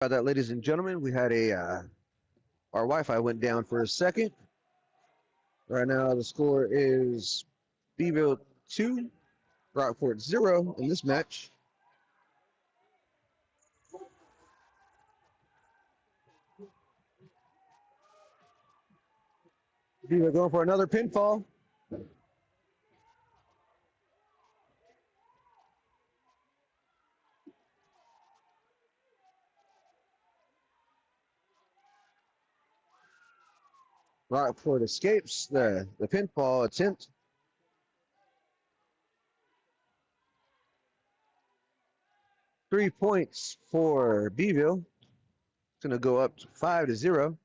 About that, ladies and gentlemen, we had our Wi-Fi went down for a second. Right now, the score is Beeville 2, Rockport 0 in this match. Beeville going for another pinfall. Rockport escapes the pinfall attempt. Three points for Beeville. It's going to go up to 5-0.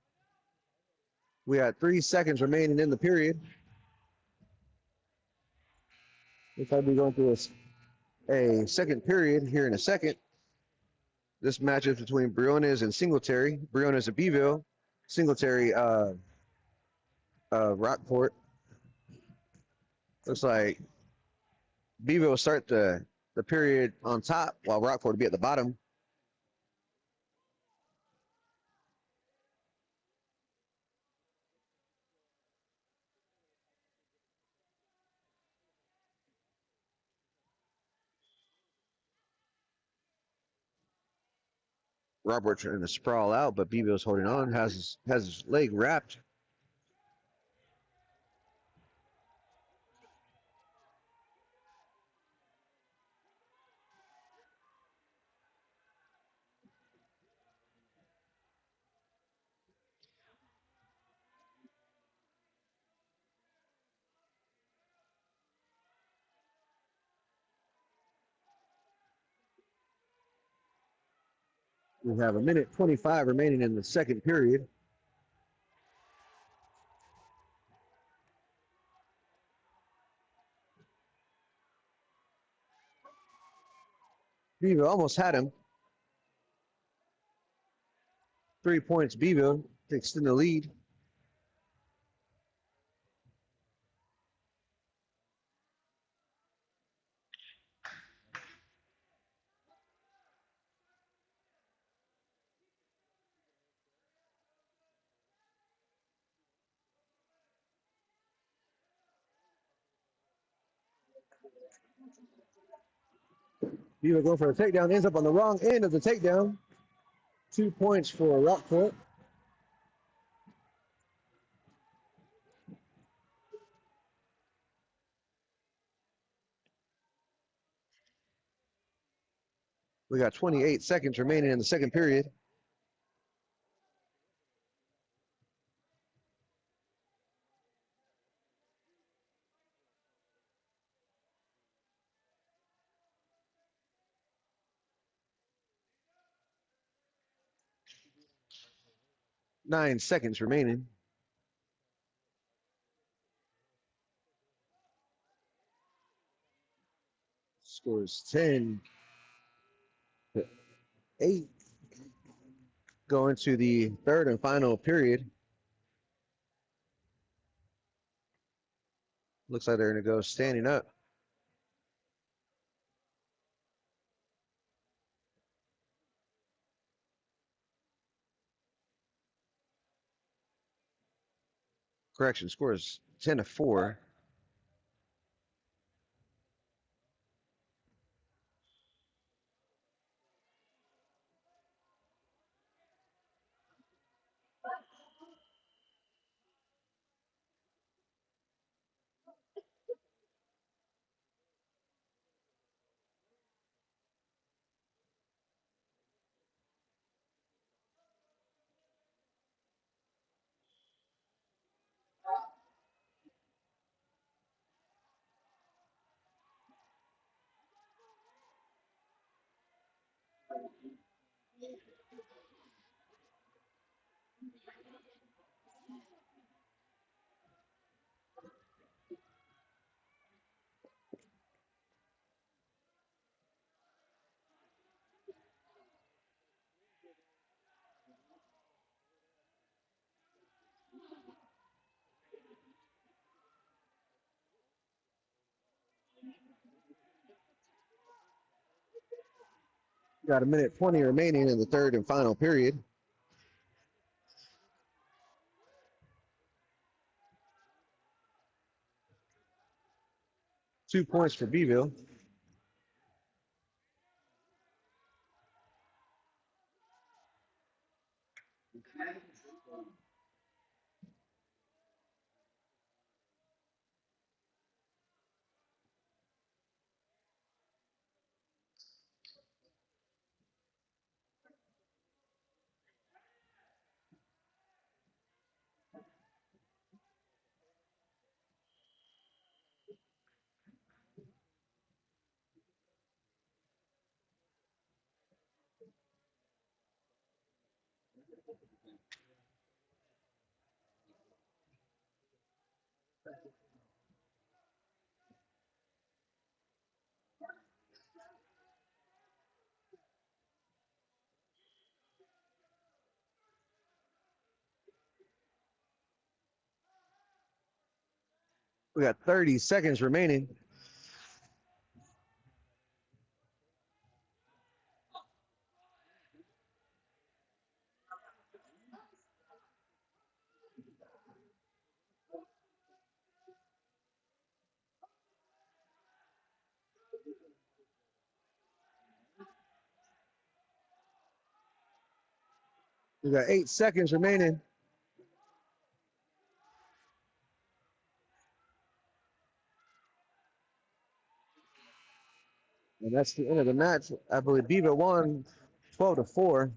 We got 3 seconds remaining in the period. We'll probably be going through a second period here in a second. This match is between Briones and Singletary. Briones of Beeville, Singletary Rockport. Looks like Beeville will start the period on top while Rockport will be at the bottom. Rockport trying to sprawl out, but Beeville's holding on, has his leg wrapped. We have a minute 25 remaining in the second period. Beeville almost had him. 3 points Beeville to extend the lead. Beeville going for a takedown, ends up on the wrong end of the takedown. 2 points for Rockport. We got 28 seconds remaining in the second period. Nine seconds remaining. Scores 10-8. Going to the third and final period. Looks like they're going to go standing up. Correction, scores 10-4. Got a minute 20 remaining in the third and final period. Two points for Beeville. We got 30 seconds remaining. We got 8 seconds remaining. And that's the end of the match. I believe Beeville won 12-4.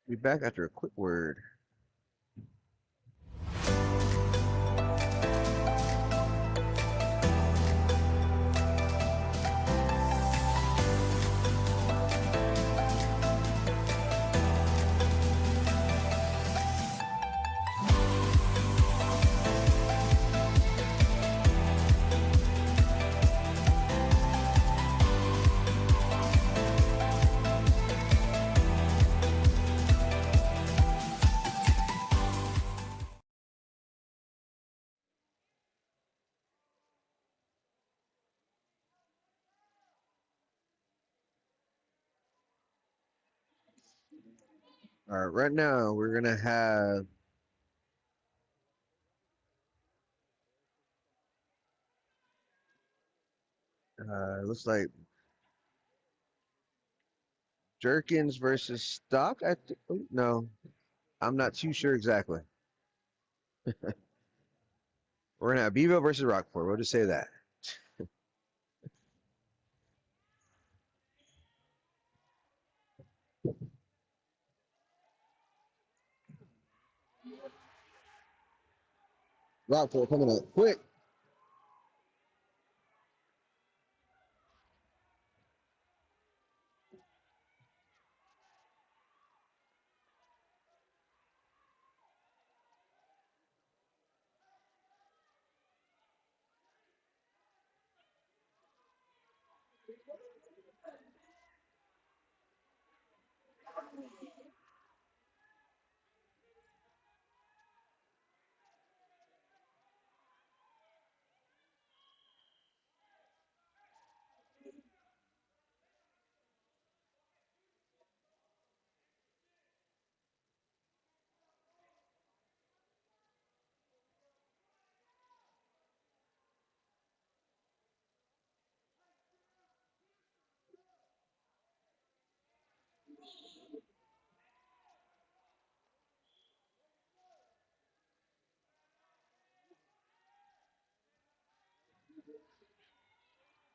Be back after a quick word. All right, right now we're gonna have looks like Jerkins versus Stock. No, I'm not too sure exactly. We're gonna have Bevo versus Rockport. We'll just say that. Rockport coming up quick.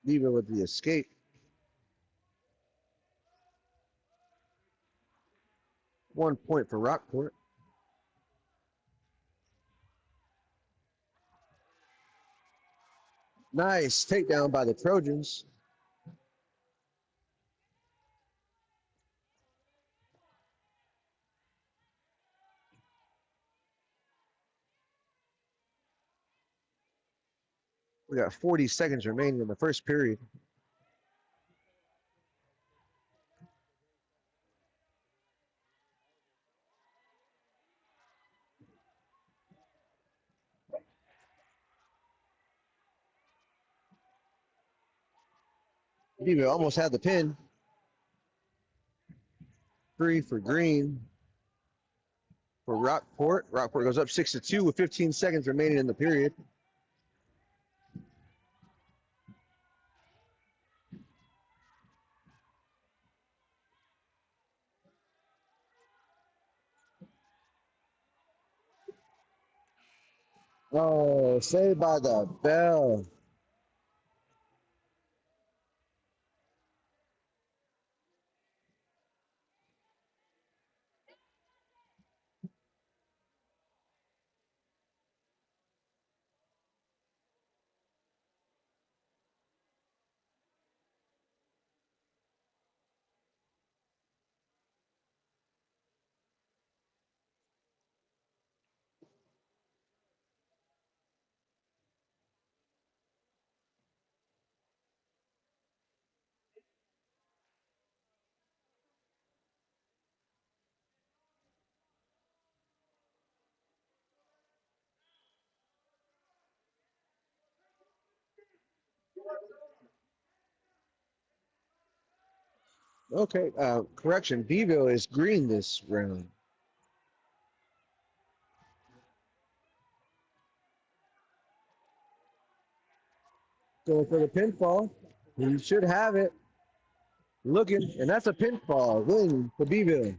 Bevo with the escape. 1 point for Rockport. Nice takedown by the Trojans. We got 40 seconds remaining in the first period. Beeville almost had the pin. 3 for Green. For Rockport. Rockport goes up 6-2 with 15 seconds remaining in the period. Oh, saved by the bell. Okay, correction. Beeville is green this round. Going for the pinfall. He should have it. Looking, and that's a pinfall win for Beeville.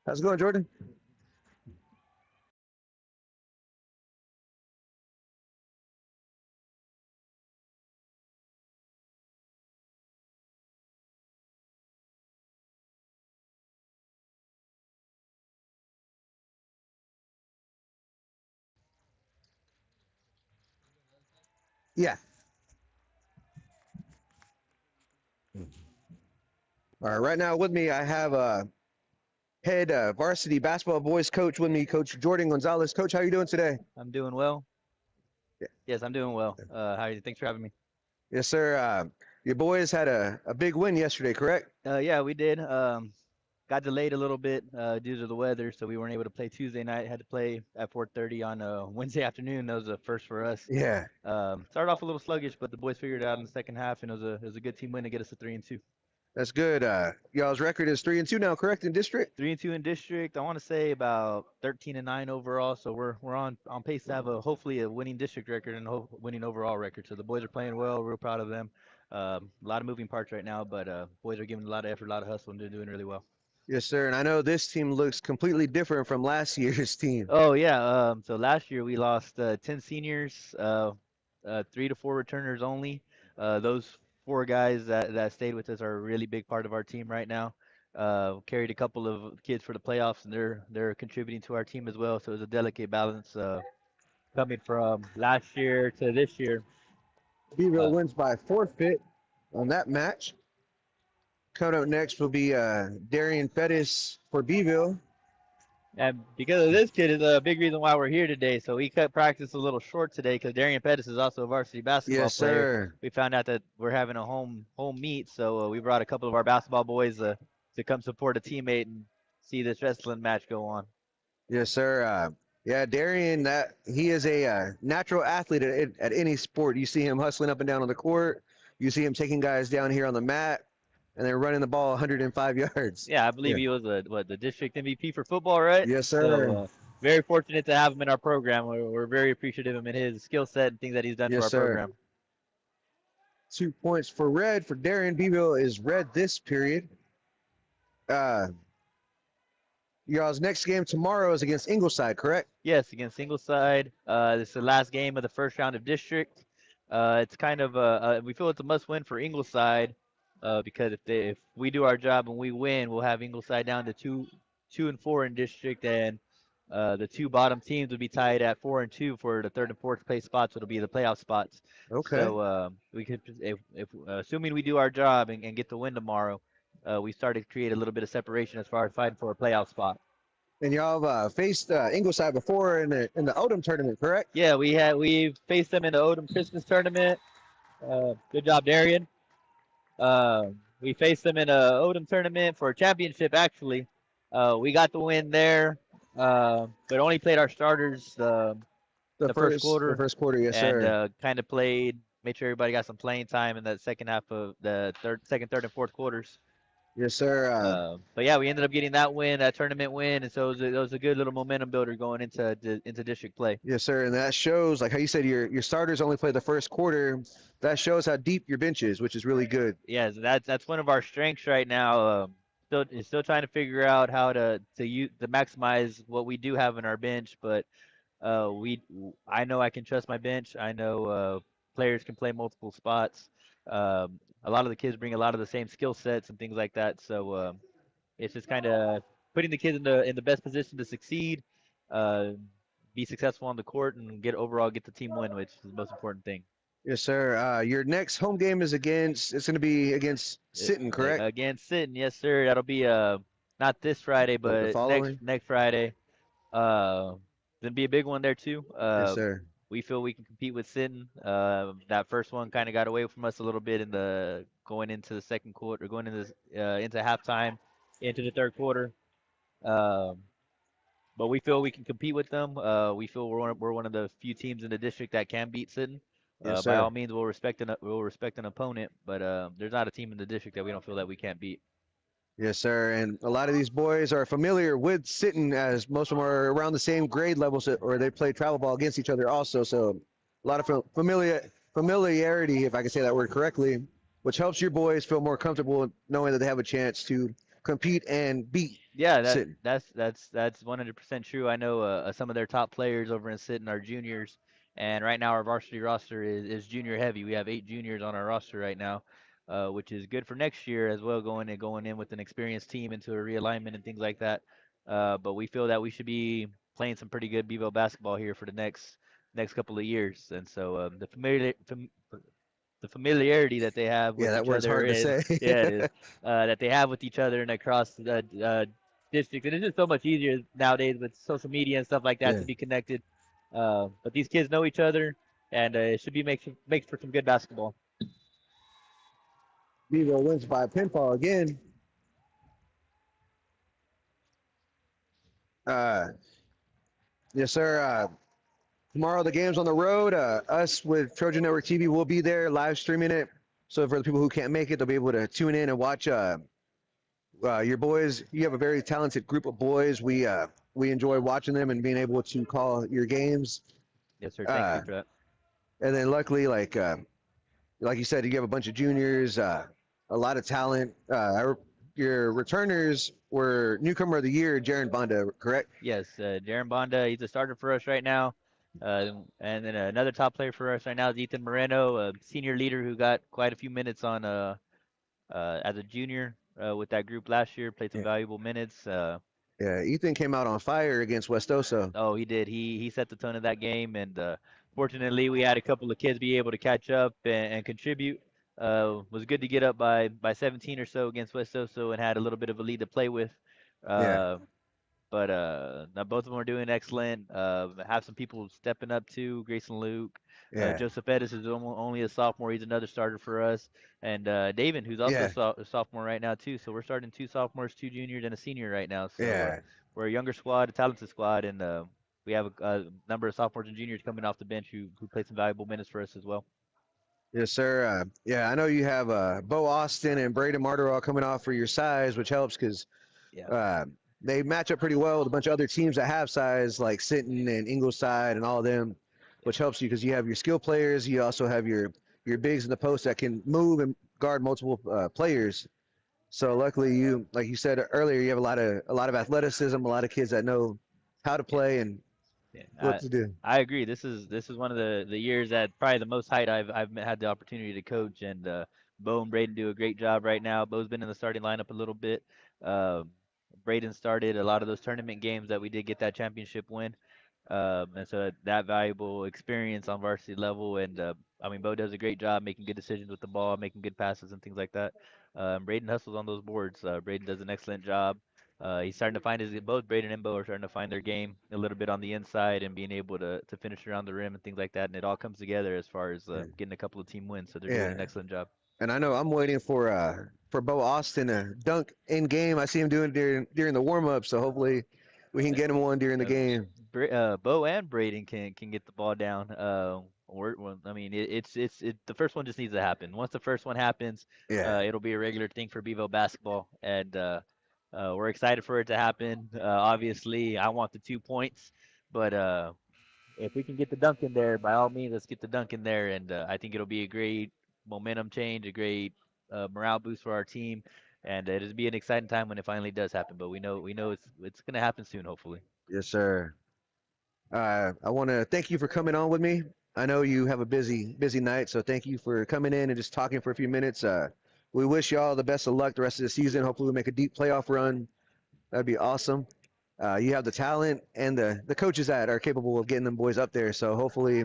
How's it going, Jordan? Yeah. All right. Right now with me, I have head varsity basketball boys coach with me, Coach Jordan Gonzalez. Coach, how you doing today? I'm doing well. Yeah. Yes, I'm doing well. How are you? Thanks for having me. Yes, sir. Your boys had a big win yesterday, correct? Yeah, we did. Got delayed a little bit due to the weather, so we weren't able to play Tuesday night. Had to play at 4:30 on Wednesday afternoon. That was a first for us. Yeah. Started off a little sluggish, but the boys figured it out in the second half, and it was a good team win to get us to 3-2. That's good. Y'all's record is 3-2 now, correct, in district? 3-2 in district. I want to say about 13-9 overall. So we're on pace to have hopefully a winning district record and winning overall record. So the boys are playing well. Real proud of them. A lot of moving parts right now, but boys are giving a lot of effort, a lot of hustle, and they're doing really well. Yes, sir. And I know this team looks completely different from last year's team. Oh yeah. So last year we lost 10 seniors, 3 to 4 returners only. Those 4 guys that stayed with us are a really big part of our team right now. Carried a couple of kids for the playoffs, and they're contributing to our team as well. So it's a delicate balance coming from last year to this year. Beeville Uh, wins by forfeit on that match. Coming up next will be Darian Fettis for Beeville. And because of this kid is a big reason why we're here today. So we cut practice a little short today because Darian Pettis is also a varsity basketball Yes, player. sir. We found out that we're having a home meet, so we brought a couple of our basketball boys to come support a teammate and see this wrestling match go on. Yes, sir. Yeah, Darian, that he is a natural athlete at any sport. You see him hustling up and down on the court. You see him taking guys down here on the mat, and then running the ball 105 yards. Yeah, I believe Yeah. he was the district MVP for football, right? Yes, So sir. very fortunate to have him in our program. We're very appreciative of him and his skill set and things that he's done for Yes, our sir. program. 2 points for red for Darian. Beeville is red this period. Uh, y'all's next game tomorrow is against Ingleside, correct? Yes, against Ingleside. This is the last game of the first round of district. It's kind of we feel it's a must-win for Ingleside because if we do our job and we win, we'll have Ingleside down to two and four in district, and the two bottom teams would be tied at 4 and 2 for the third and fourth place spots. It'll be the playoff spots. Okay. So we could, if assuming we do our job and get the win tomorrow, we start to create a little bit of separation as far as fighting for a playoff spot. And y'all have faced Ingleside before in the Odom tournament, correct? Yeah, we faced them in the Odom Christmas tournament. Good job, Darian. We faced them in a Odom tournament for a championship. Actually, we got the win there, but only played our starters The the first first the quarter first quarter, yes, and sir. kind of played. Made sure everybody got some playing time in that second half of the second, third, and fourth quarters. Yes, sir. But yeah, we ended up getting that win, that tournament win, and so it was a good little momentum builder going into district play. Yes, sir. And that shows, like how you said, your starters only play the first quarter. That shows how deep your bench is, which is really good. Yeah, so that's one of our strengths right now. Still trying to figure out how to maximize what we do have in our bench, but we I know I can trust my bench. I know players can play multiple spots. A lot of the kids bring a lot of the same skill sets and things like that. So it's just kind of putting the kids in the best position to succeed, uh, be successful on the court, and get the team win, which is the most important thing. Yes, sir. Your next home game is it's going to be against Sitton, correct? Against Sitton, yes sir. That'll be not this Friday, The but following? next Friday. Uh, gonna be a big one there too. Yes, sir. We feel we can compete with Sitton. That first one kind of got away from us a little bit in the going into the second quarter, going into halftime, into the third quarter. Um, but we feel we can compete with them. We feel we're one of the few teams in the district that can beat Sitton. Yes, By all sir. means, we'll respect an opponent, but there's not a team in the district that we don't feel that we can't beat. Yes, sir. And a lot of these boys are familiar with Sitton, as most of them are around the same grade levels, or they play travel ball against each other also. So a lot of familiarity, if I can say that word correctly, which helps your boys feel more comfortable knowing that they have a chance to compete and beat Yeah, Sitton. that's 100% true. I know some of their top players over in Sitton are juniors, and right now our varsity roster is junior heavy. We have 8 juniors on our roster right now, which is good for next year as well. Going in with an experienced team into a realignment and things like that. But we feel that we should be playing some pretty good Bevo basketball here for the next couple of years, and so the familiarity that they have Yeah, with that each word's other hard to and say. yeah, it is that they have with each other and across the districts, and it's just so much easier nowadays with social media and stuff like that Yeah. to be connected. But these kids know each other, and it should be makes for some good basketball. Bevo wins by pinfall again. Uh, yes, sir. Tomorrow the game's on the road. Us with Trojan Network TV will be there live streaming it. So for the people who can't make it, they'll be able to tune in and watch your boys. You have a very talented group of boys. We enjoy watching them and being able to call your games. Yes, sir. Thank you Uh, for that. and then luckily, like you said, you have a bunch of juniors, a lot of talent. Your returners were newcomer of the year, Jaron Bonda, correct? Yes, Darren Bonda, he's a starter for us right now. And then another top player for us right now is Ethan Moreno, a senior leader who got quite a few minutes on as a junior with that group last year, played some Yeah. valuable minutes. Yeah, Ethan came out on fire against Westoso. Oh, he did. He set the tone of that game, and fortunately, we had a couple of kids be able to catch up and contribute. Was good to get up by 17 or so against West Oso and had a little bit of a lead to play with. Yeah. Uh, but now both of them are doing excellent. Have some people stepping up too. Grayson Luke, Yeah, Joseph Pettis is only a sophomore. He's another starter for us, and David, who's also yeah, a sophomore right now too. So we're starting two sophomores, two juniors, and a senior right now. So yeah. we're a younger squad, a talented squad, and we have a number of sophomores and juniors coming off the bench who play some valuable minutes for us as well. Yes, sir. Yeah, I know you have Bo Austin and Braden Marderall coming off for your size, which helps because Yeah. uh, they match up pretty well with a bunch of other teams that have size, like Sinton and Ingleside and all of them, Yeah. which helps you because you have your skill players. You also have your bigs in the post that can move and guard multiple players. So luckily, you like you said earlier, you have a lot of athleticism, a lot of kids that know how to Yeah. play and Yeah, what to do. I agree. This is one of the years that probably the most height I've had the opportunity to coach, and Bo and Braden do a great job right now. Bo's been in the starting lineup a little bit. Um, Braden started a lot of those tournament games that we did get that championship win. And so that valuable experience on varsity level, and I mean, Bo does a great job making good decisions with the ball, making good passes and things like that. Braden hustles on those boards. Braden does an excellent job. He's starting to find his both Braden and Bo are starting to find their game a little bit on the inside and being able to finish around the rim and things like that. And it all comes together as far as Yeah, getting a couple of team wins. So they're doing yeah. an excellent job. And I know I'm waiting for Bo Austin to dunk in game. I see him doing during the warm up, so hopefully we can Yeah. get him one during the Uh, game. Bo and Braden can get the ball down. I mean, the first one just needs to happen. Once the first one happens, Yeah, it'll be a regular thing for Bevo basketball, and we're excited for it to happen. Obviously, I want the 2 points, but if we can get the dunk in there, by all means, let's get the dunk in there, and I think it'll be a great momentum change, a great morale boost for our team, and it'll be an exciting time when it finally does happen. But we know it's gonna happen soon, hopefully. yes, sir. I want to thank you for coming on with me. I know you have a busy night, so thank you for coming in and just talking for a few minutes. We wish you all the best of luck the rest of the season. Hopefully, we make a deep playoff run. That'd be awesome. You have the talent and the coaches that are capable of getting them boys up there. So hopefully,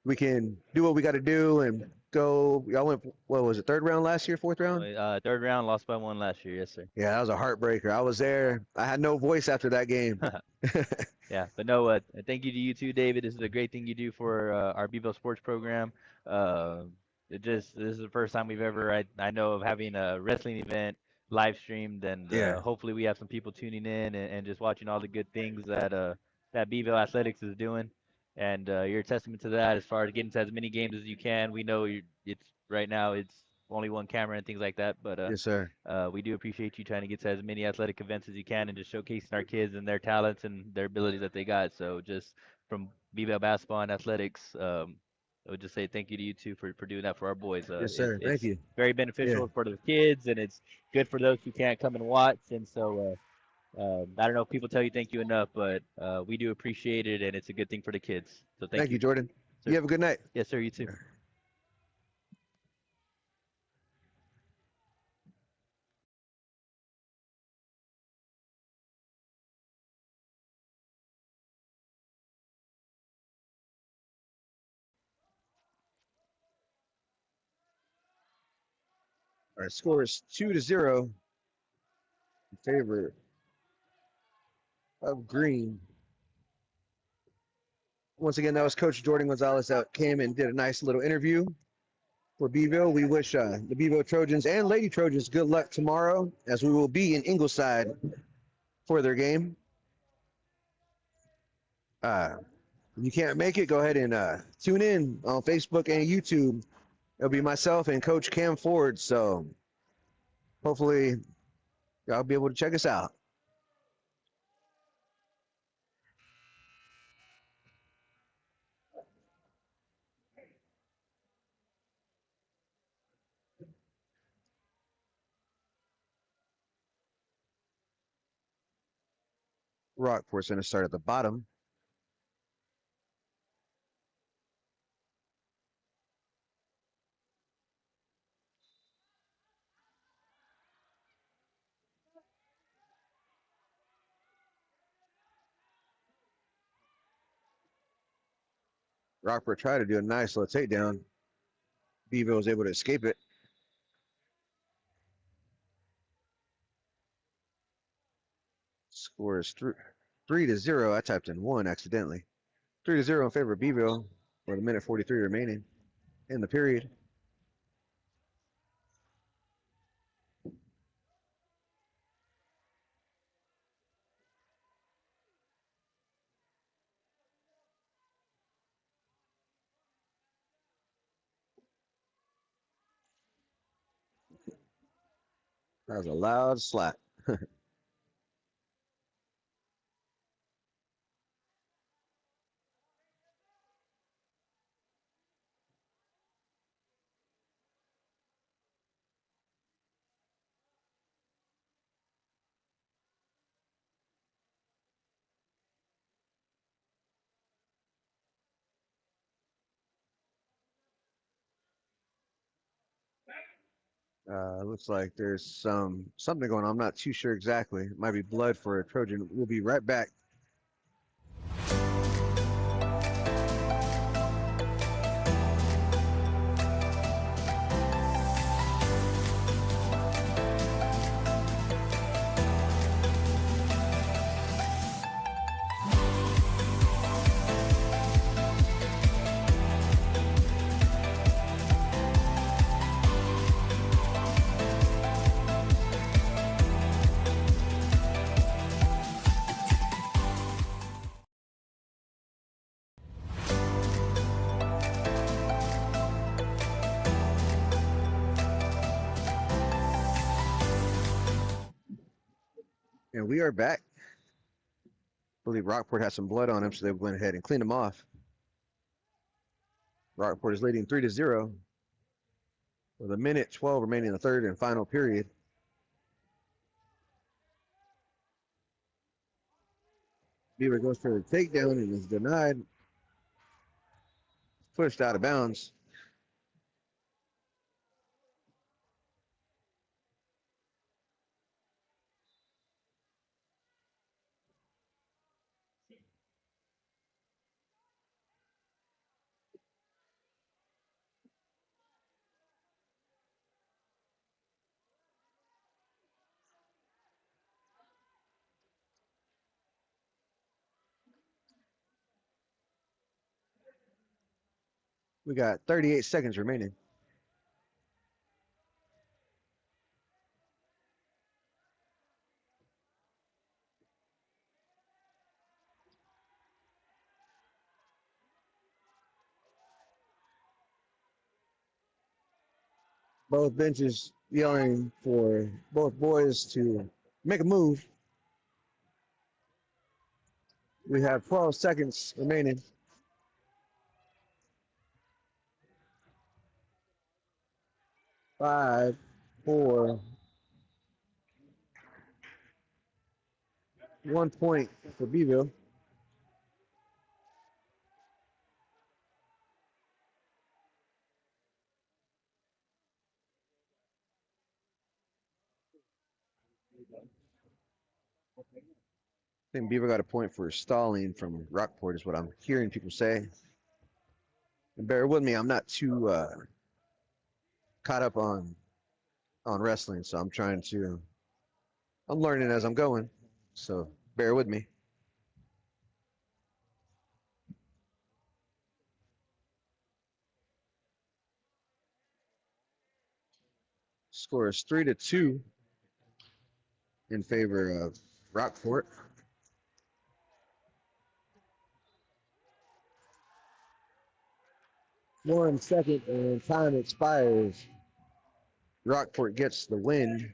we can do what we got to do and go. Y'all went, what was it, third round last year, fourth round? Third round, lost by one last year. Yes, sir. Yeah, that was a heartbreaker. I was there. I had no voice after that game. Yeah, but no, thank you to you too, David. This is a great thing you do for our Bevo Sports program. Uh, this is the first time we've ever I know of having a wrestling event live streamed, and Yeah, hopefully we have some people tuning in and just watching all the good things that Bevo Athletics is doing. And you're a testament to that as far as getting to as many games as you can. We know it's right now it's only one camera and things like that, but yes, sir. we do appreciate you trying to get to as many athletic events as you can and just showcasing our kids and their talents and their abilities that they got. So just from Beeville basketball and athletics, I would just say thank you to you two for doing that for our boys. Yes, sir. Thank It's you. very Yeah, beneficial for the kids and it's good for those who can't come and watch. And so I don't know if people tell you thank you enough, but we do appreciate it and it's a good thing for the kids. So thank thank you, you, Jordan. You sir. have a good night. Yes, sir. You too. Our score is 2-0 in favor of Green. Once again, that was Coach Jordan Gonzalez that came and did a nice little interview for Beeville. We wish the Beeville Trojans and Lady Trojans good luck tomorrow, as we will be in Ingleside for their game. Uh, if you can't make it, go ahead and tune in on Facebook and YouTube. It'll be myself and Coach Cam Ford. So hopefully, y'all be able to check us out. Rockport's going to start at the bottom. Rockport tried to do a nice little takedown. Beeville was able to escape it. Score is 3-0. I typed in 1 accidentally. 3-0 in favor of Beeville with a minute 43 remaining in the period. That was a loud slap. Looks like there's something going on. I'm not too sure exactly. It might be blood for a Trojan. We'll be right back. And we are back. I believe Rockport has some blood on him, so they went ahead and cleaned him off. Rockport is leading 3-0 with a minute 12 remaining in the third and final period. Beaver goes for a takedown and is denied. Pushed out of bounds. We got 38 seconds remaining. Both benches yelling for both boys to make a move. We have 12 seconds remaining. 5, 4, 1 point for Beeville. I think Beaver got a point for stalling from Rockport, is what I'm hearing people say. And bear with me, I'm not too caught up on wrestling, so I'm learning as I'm going. So bear with me. Score is 3-2 in favor of Rockport. 1 second and time expires. Rockport gets the win.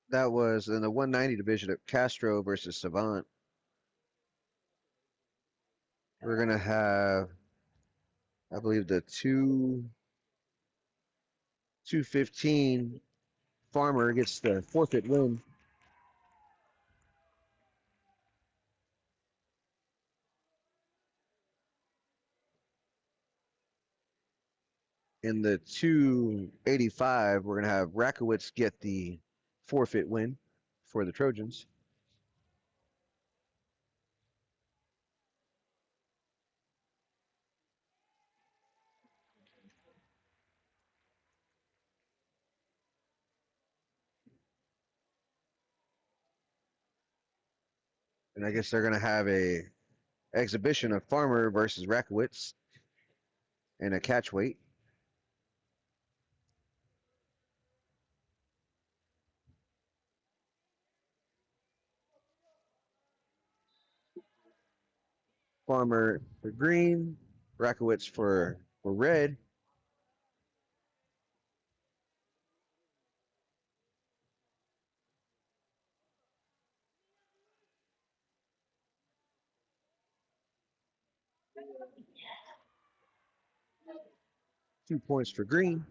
That was in the 190 division of Castro versus Savant. We're gonna have, I believe, the 215 Farmer gets the forfeit win. In the 285, we're gonna have Rakowitz get the forfeit win for the Trojans. And I guess they're gonna have a exhibition of Farmer versus Rakowitz in a catch weight. Farmer for green, Rakowitz for red. .2 points for green.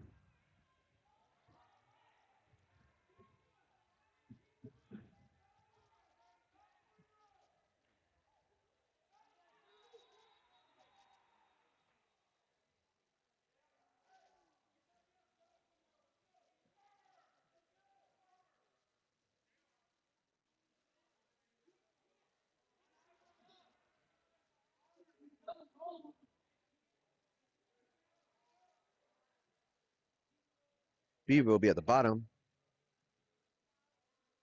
Beeville will be at the bottom.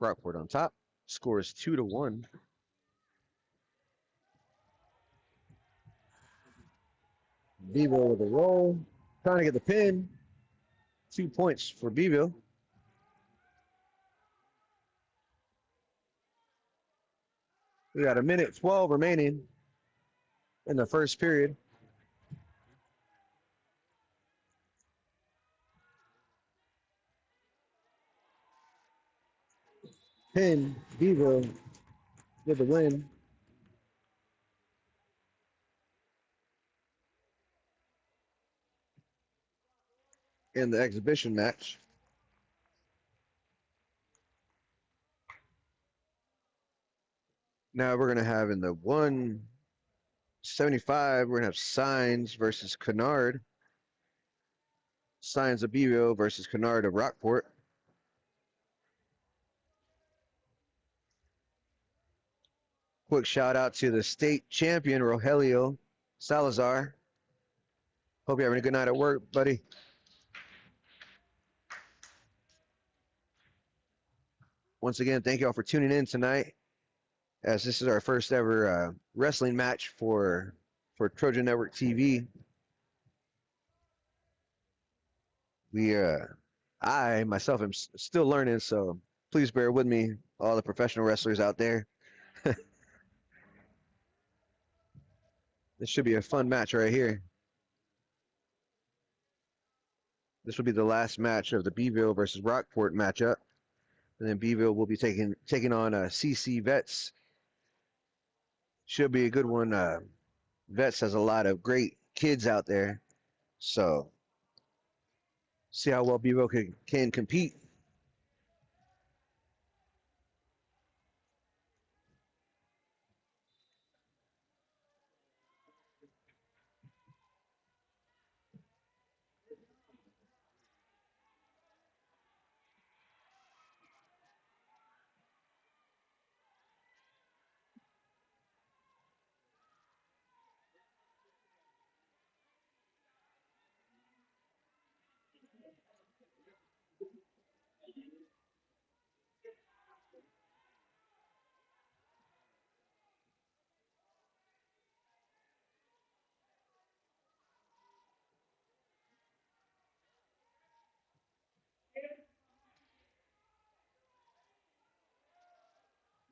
Rockport on top. Score is 2-1. Beeville with a roll. Trying to get the pin. 2 points for Beeville. We got a minute 12 remaining in the first period. Pin, Beeville with the win. In the exhibition match. Now we're going to have in the 175, we're going to have Signs versus Kennard. Signs of Beeville versus Kennard of Rockport. Quick shout out to the state champion, Rogelio Salazar. Hope you're having a good night at work, buddy. Once again, thank you all for tuning in tonight, as this is our first ever wrestling match for Trojan Network TV. We, I myself am still learning, so please bear with me, all the professional wrestlers out there. This should be a fun match right here. This will be the last match of the Beeville versus Rockport matchup. And then Beeville will be taking on CC Vets. Should be a good one. Vets has a lot of great kids out there. So see how well Beeville can compete.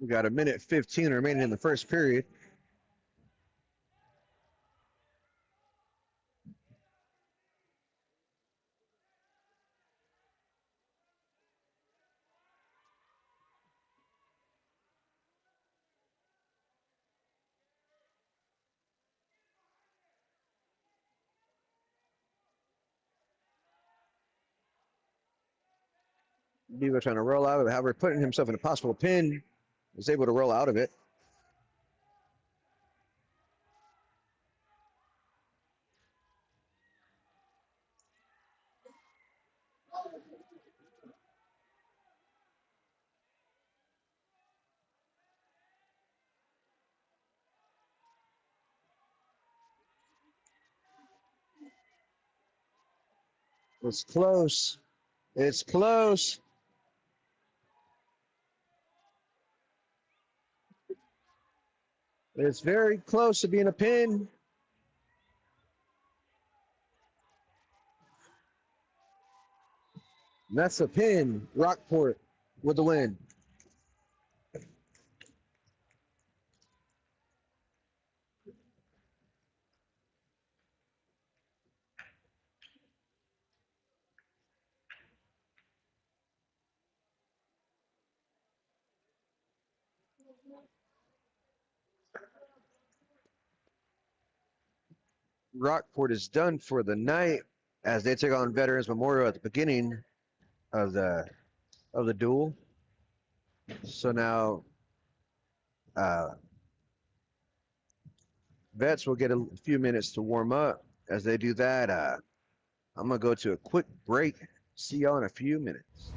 We got a minute 15 remaining in the first period. Beeville trying to roll out of it. However, putting himself in a possible pin, was able to roll out of it. It's close. It's close. It's very close to being a pin. And that's a pin. Rockport with the win. Rockport is done for the night as they take on Veterans Memorial at the beginning of the duel. So now vets will get a few minutes to warm up. As they do that, I'm gonna go to a quick break. See y'all in a few minutes.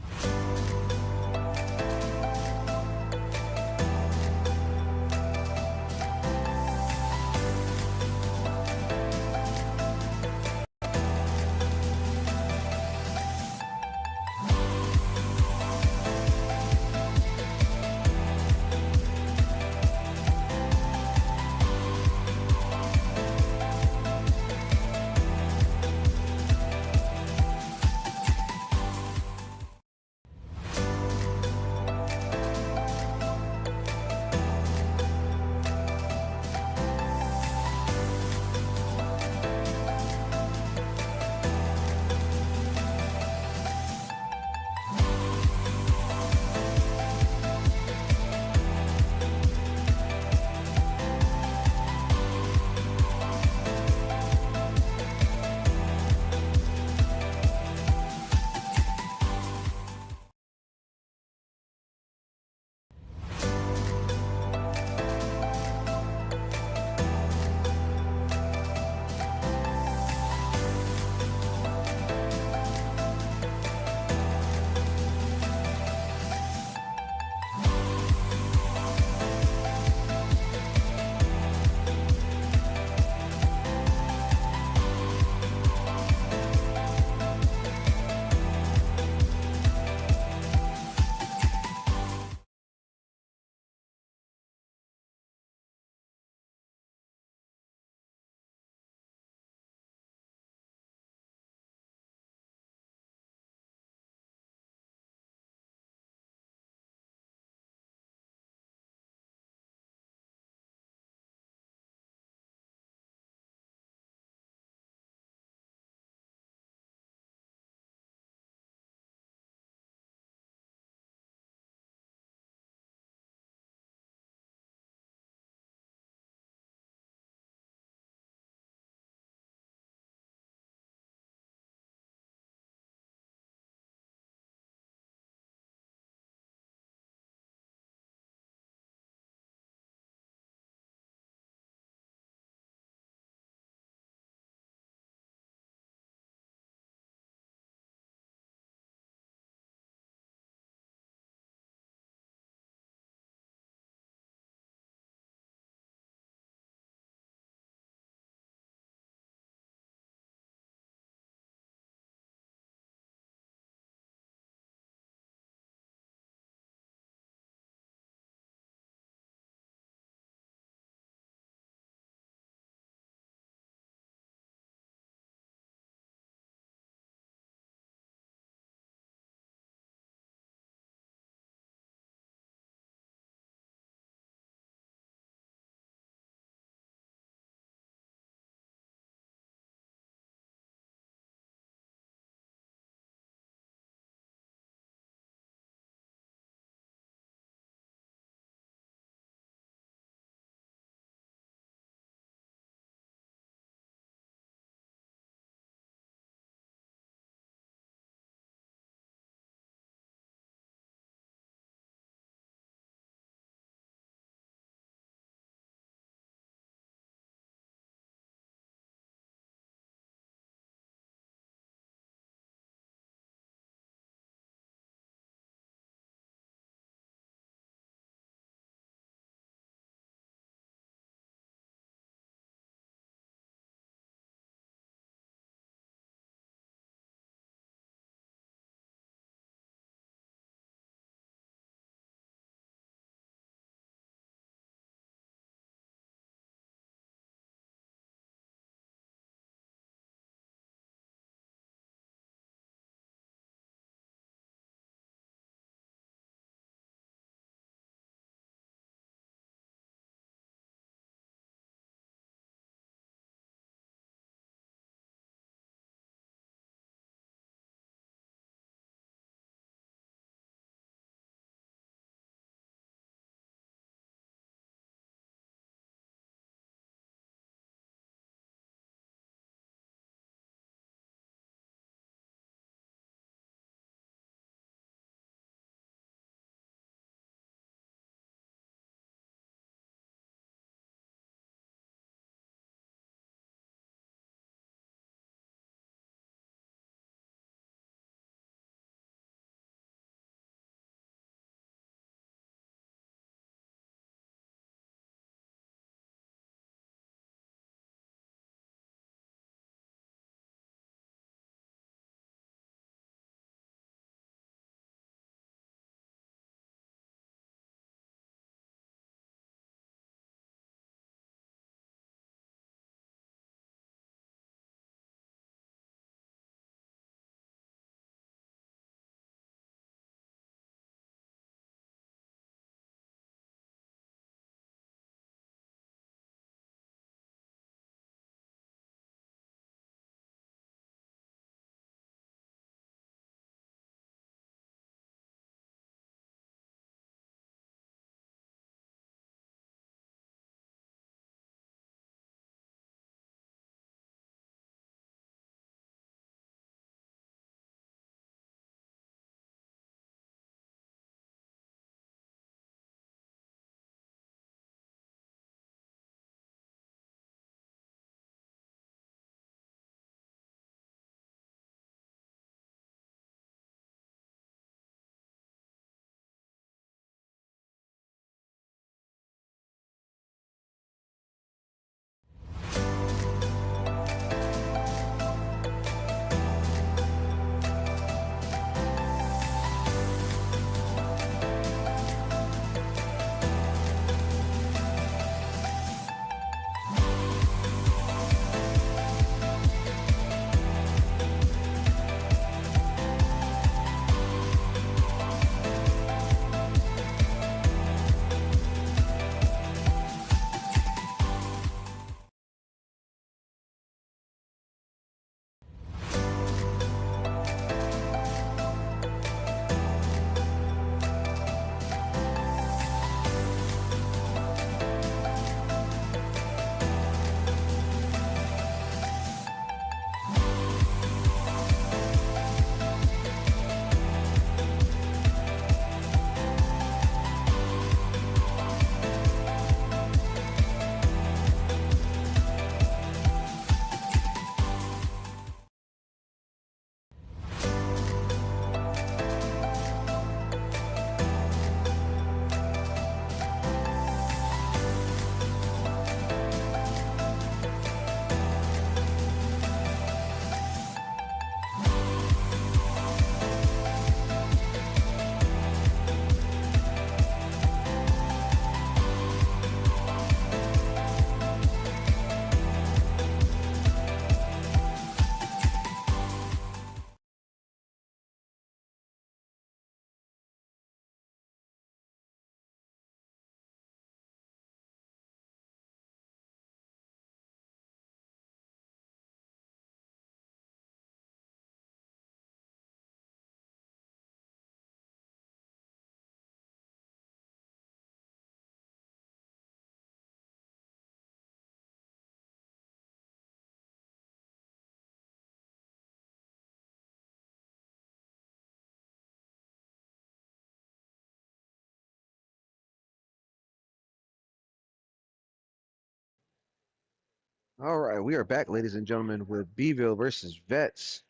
All right, we are back, ladies and gentlemen, with Beeville versus Vets.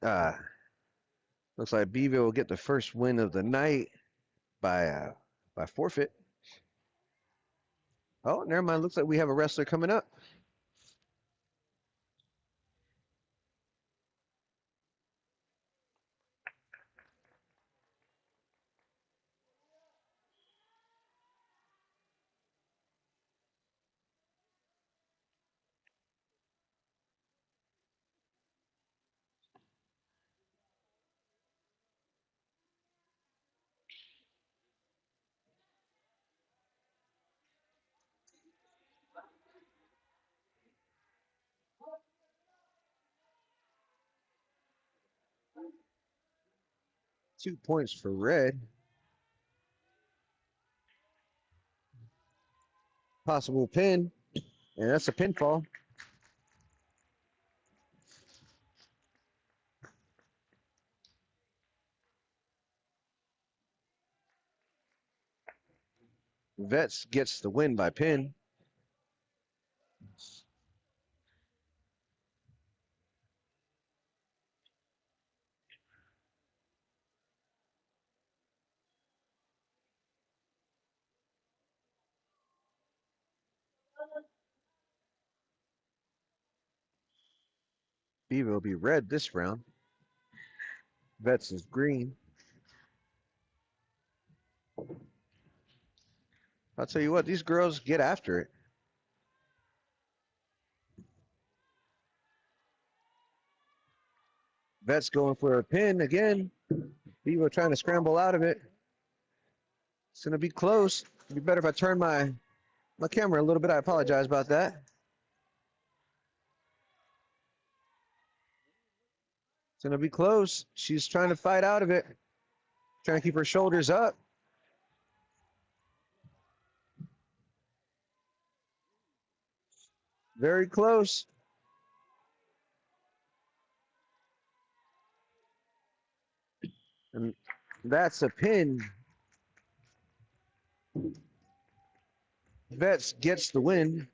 Uh, looks like Beeville will get the first win of the night by forfeit. Oh, never mind. Looks like we have a wrestler coming up. .2 points for red. Possible pin, and that's a pinfall. Vets gets the win by pin. Beaver will be red this round. Vets is green. I'll tell you what, these girls get after it. Vets going for a pin again. Beaver trying to scramble out of it. It's gonna be close. It'd be better if I turn my camera a little bit. I apologize about that. It's gonna be close. She's trying to fight out of it. Trying to keep her shoulders up. Very close. And that's a pin. Vets gets the win.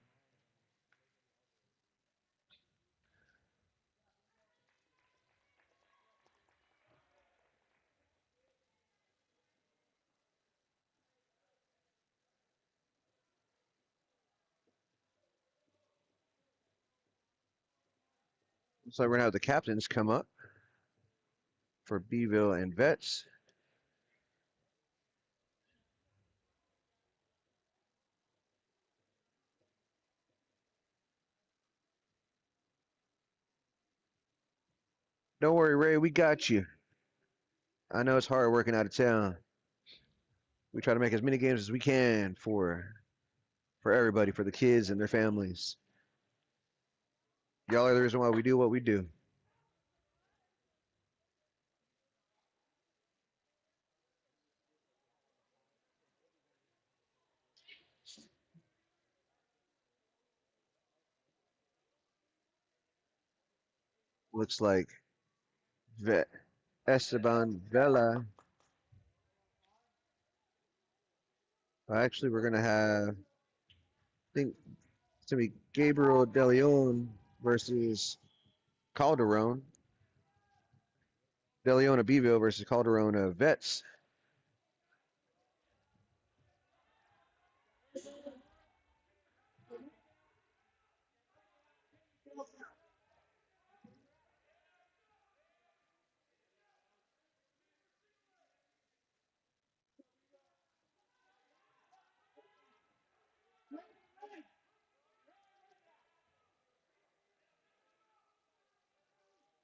So we're gonna have the captains come up for Beeville and Vets. Don't worry, Ray, we got you. I know it's hard working out of town. We try to make as many games as we can for everybody, for the kids and their families. Y'all are the reason why we do what we do. Looks like Vet Esteban Vela. Actually, we're gonna have think it's gonna be Gabriel De Leon versus Calderon. De Leon of Beeville versus Calderon of Vets.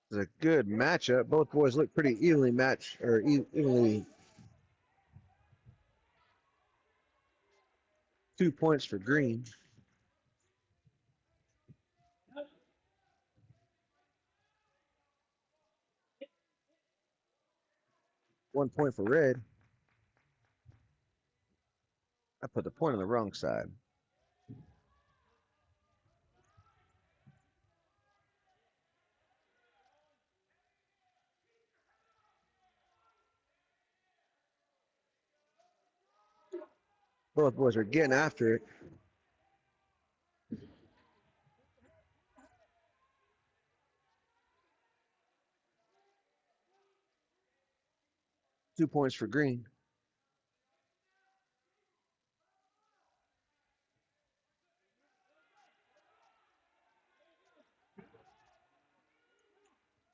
It's a good matchup. Both boys look pretty evenly matched, or evenly. 2 points for green. One point for red. I put the point on the wrong side. Both boys are getting after it. 2 points for green.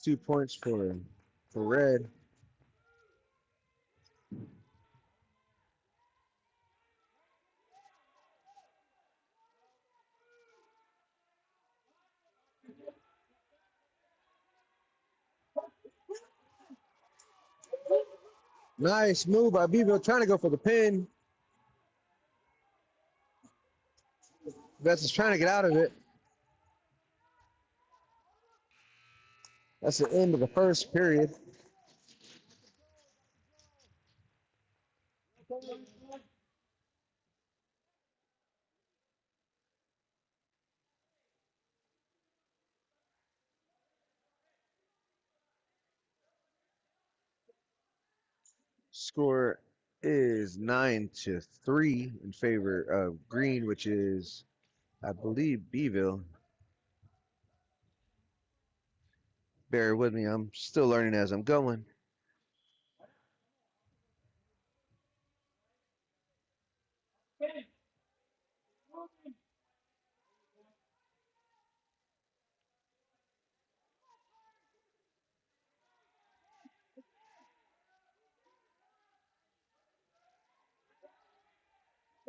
Two points for red. Nice move by Beeville trying to go for the pin. Vets is trying to get out of it. That's the end of the first period. Score is 9-3 in favor of green, which is, I believe, Beeville. Bear with me. I'm still learning as I'm going.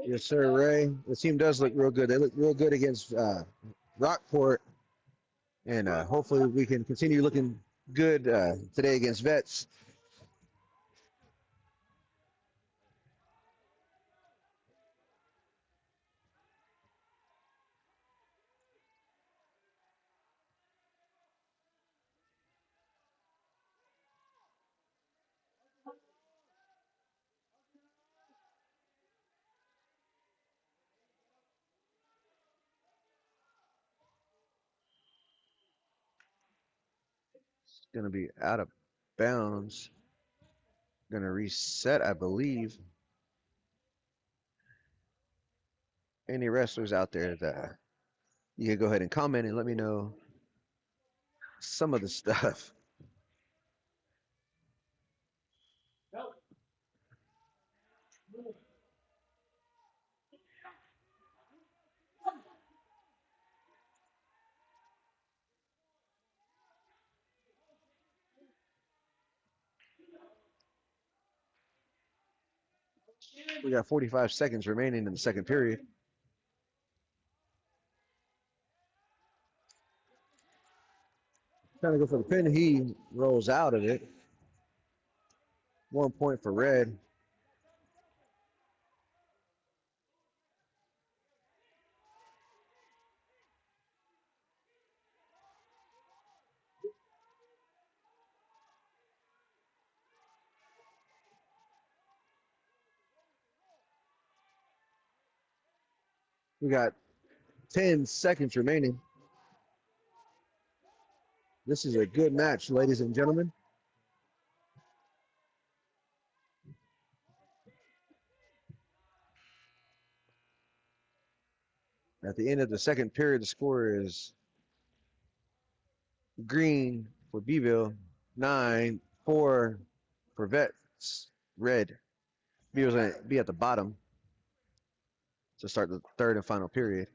Yes, sir, Ray. The team does look real good. They look real good against Rockport, and hopefully we can continue looking good today against Vets. It's going to be out of bounds. Going to reset, I believe. Any wrestlers out there that you can go ahead and comment and let me know some of the stuff. We got 45 seconds remaining in the second period. Trying to go for the pin. He rolls out of it. 1 point for red. We got 10 seconds remaining. This is a good match, ladies and gentlemen. At the end of the second period, the score is green for Beeville, 9-4 for Vets, red. Beeville's going to be at the bottom to start the third and final period.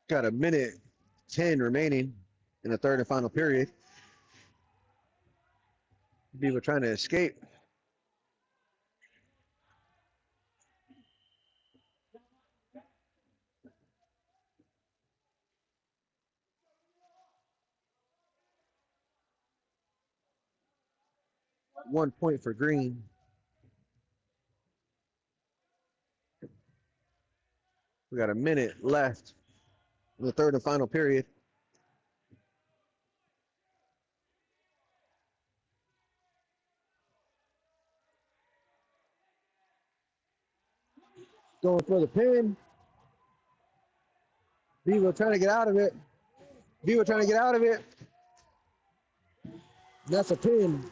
Got a minute 10 remaining in the third and final period. Beeville trying to escape. 1 point for green. We got a minute left in the third and final period. Going for the pin. Beeville trying to get out of it. Beeville trying to get out of it. That's a pin.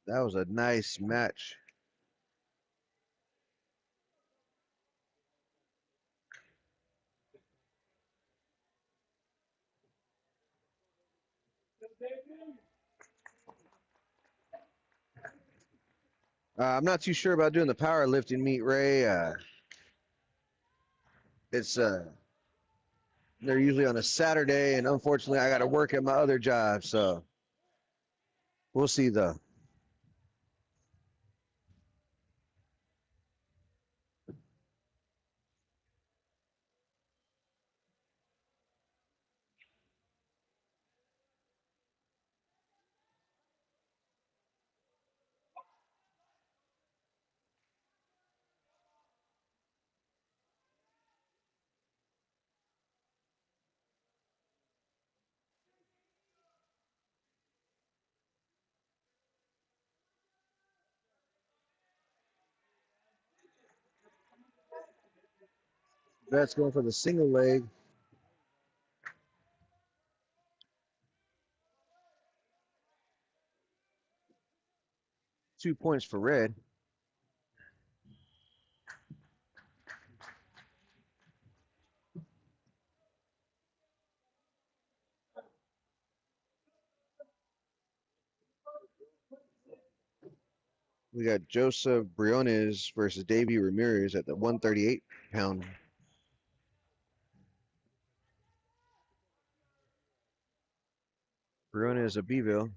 That was a nice match. I'm not too sure about doing the powerlifting meet, Ray. It's they're usually on a Saturday, and unfortunately, I got to work at my other job, so we'll see though. That's going for the single leg. 2 points for red. We got Joseph Briones versus Davey Ramirez at the 138-pound. Briones of Beeville.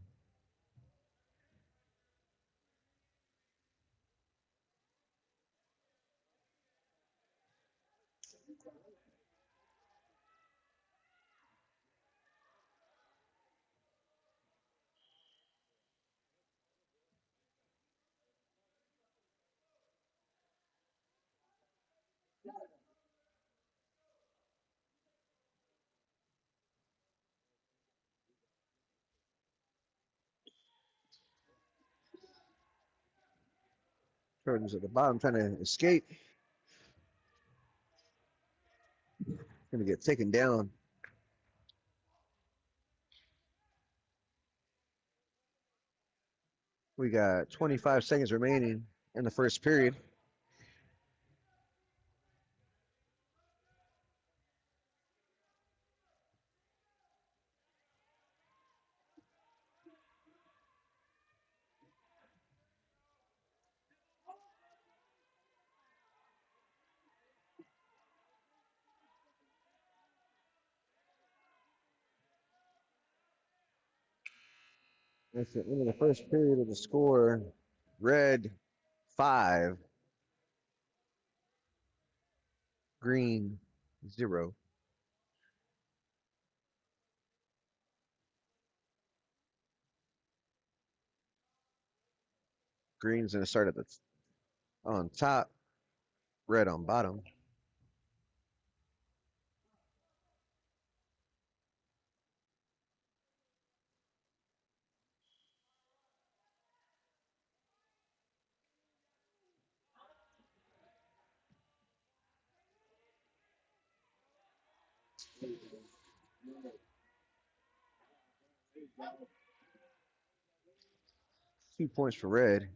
Jordan's at the bottom trying to escape. Gonna get taken down. We got 25 seconds remaining in the first period. That's the end of the first period of the score. Red 5, green 0. Green's gonna start at the on top, red on bottom. 2 points for red.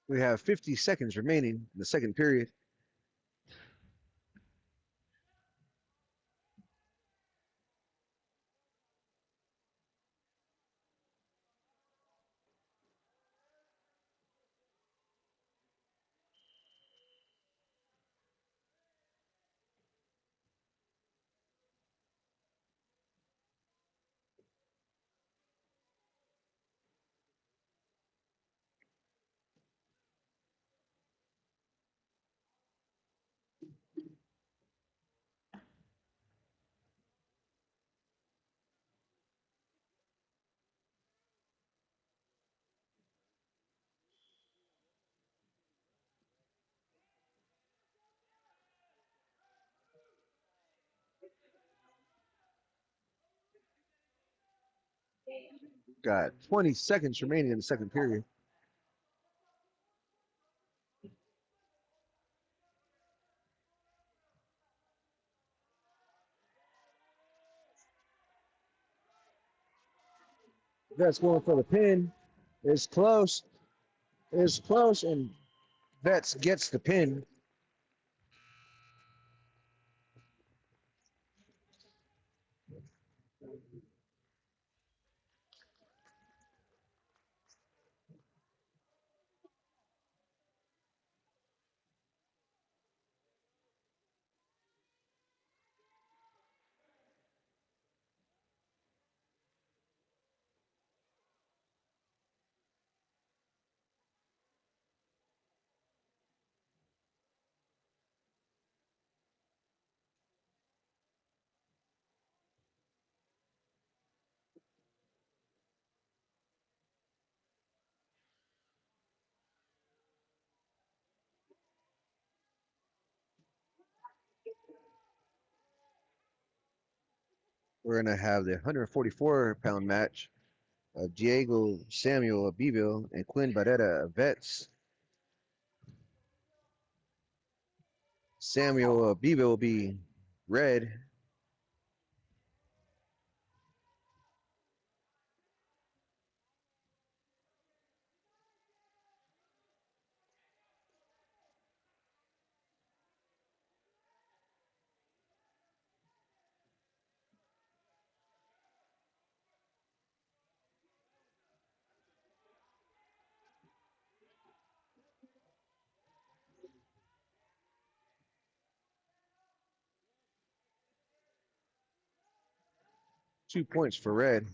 We have 50 seconds remaining in the second period. Got 20 seconds remaining in the second period. Vets going for the pin. It's close. It's close, and Vets gets the pin. We're going to have the 144-pound match of Diego Samuel of Beeville and Quinn Barrera of Vets. Samuel of Beeville will be red. 2 points for red.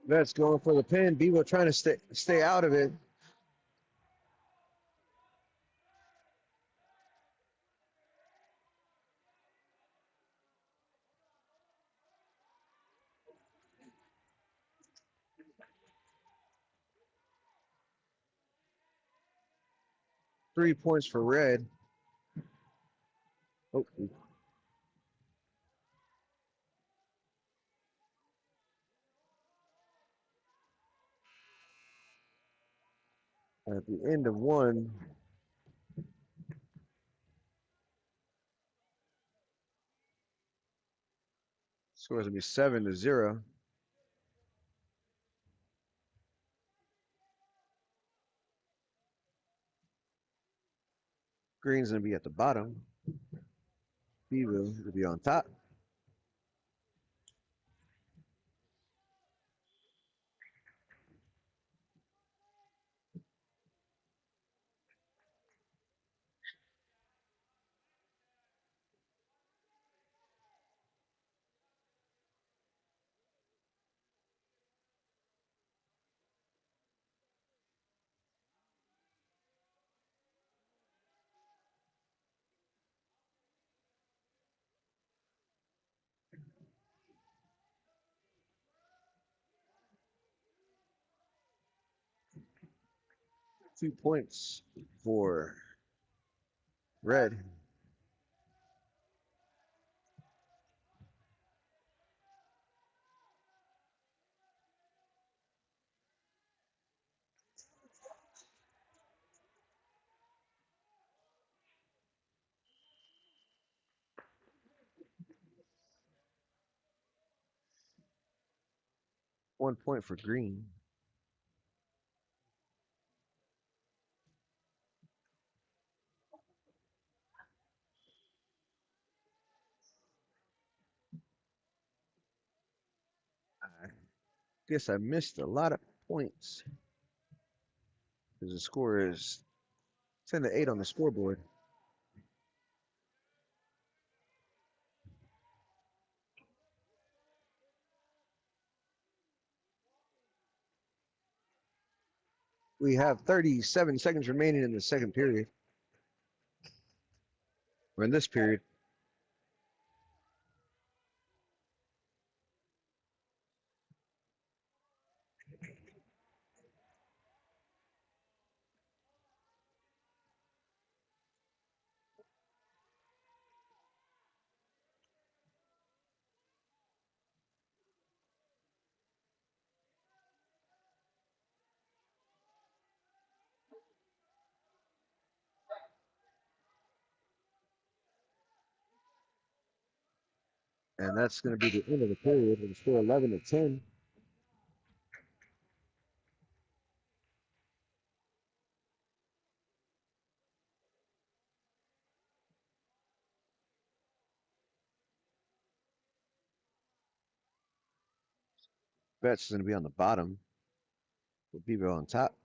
Vets going for the pin. Beeville trying to stay out of it. 3 points for red. Oh, at the end of one, score's gonna be 7-0. Green's going to be at the bottom. Beeville will be on top. Two points for red. One point for green. I guess I missed a lot of points because the score is 10-8 on the scoreboard. We have 37 seconds remaining in the second period, or in this period. And that's going to be the end of the period with the score 11-10. Betts is going to be on the bottom with Beaver on top.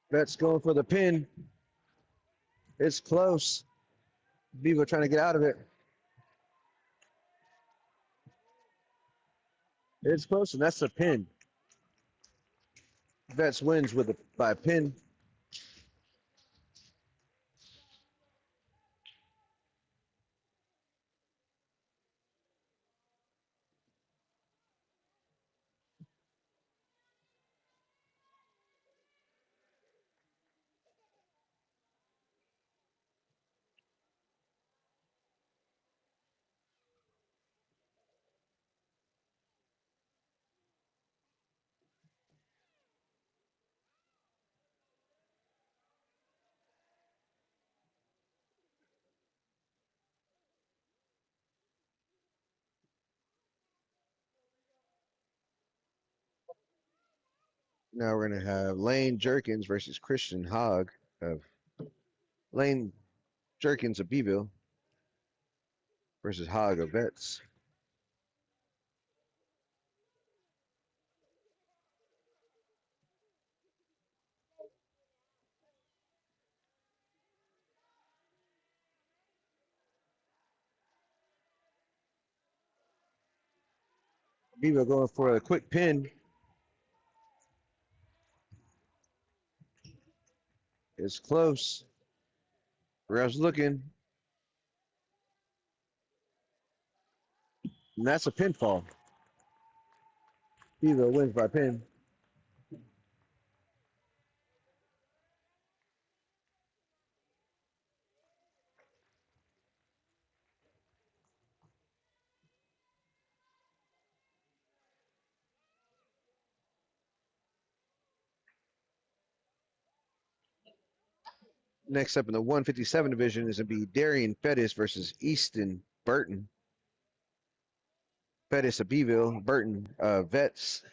Betts going for the pin. It's close. Beaver trying to get out of it. It's close, and that's a pin. Betts wins with by pin. Now we're going to have Lane Jerkins versus Christian Hogg of Lane Jerkins of Beeville versus Hogg of Betts. Beeville going for a quick pin. It's close. Ref's looking. And that's a pinfall. Beeville wins by pin. Next up in the 157 division is going to be Darian Pettis versus Easton Burton. Pettis of Beeville, Burton Vets.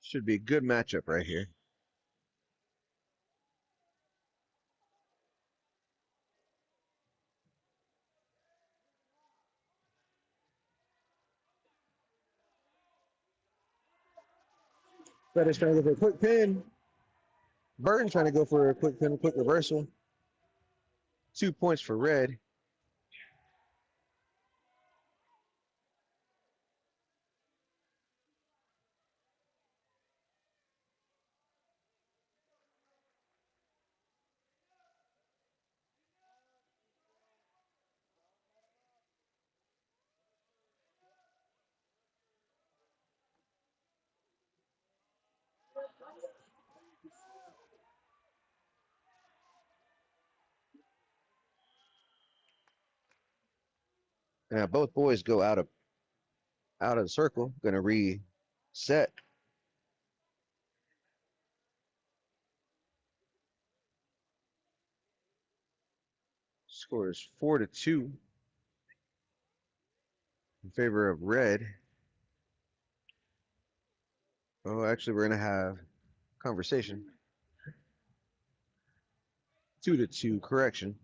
Should be a good matchup right here. Pettis trying to go for a quick pin. Burton trying to go for a quick pin, quick reversal. 2 points for red. Now both boys go out of the circle. Going to reset. Score is 4-2 in favor of red. Oh, actually, we're going to have conversation. 2-2. Correction.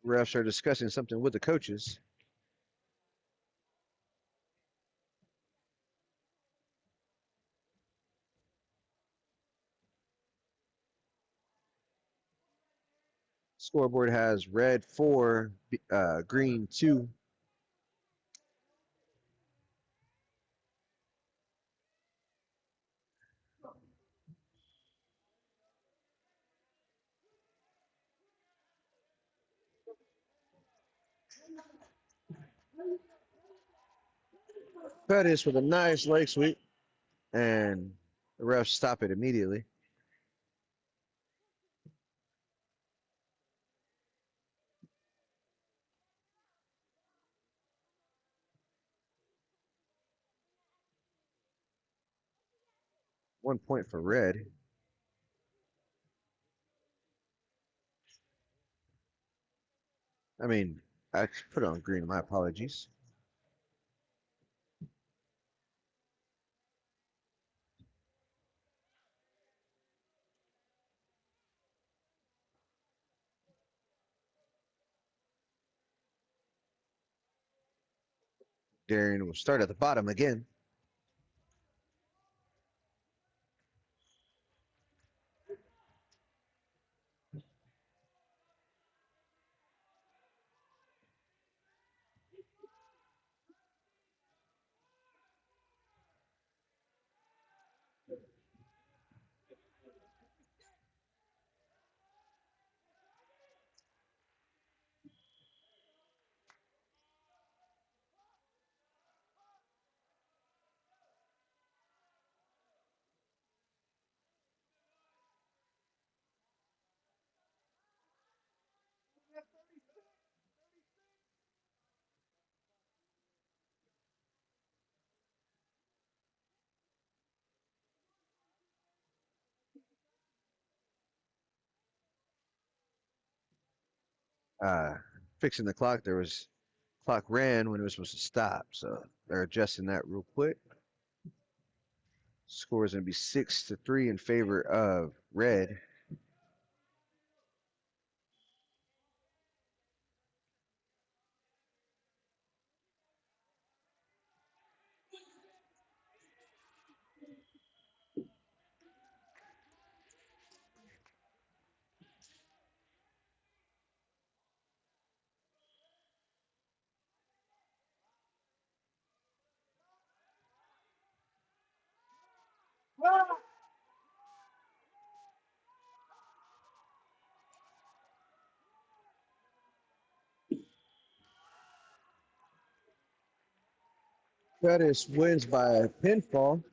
Refs are discussing something with the coaches. Scoreboard has red 4, green 2. Pettis with a nice leg sweep, and the refs stop it immediately. One point for red. I mean, I put it on green. My apologies. Darian will start at the bottom again. Uh, Fixing the clock. Clock ran when it was supposed to stop, so they're adjusting that real quick. Score is going to be 6-3 in favor of red. Pettis wins by pinfall.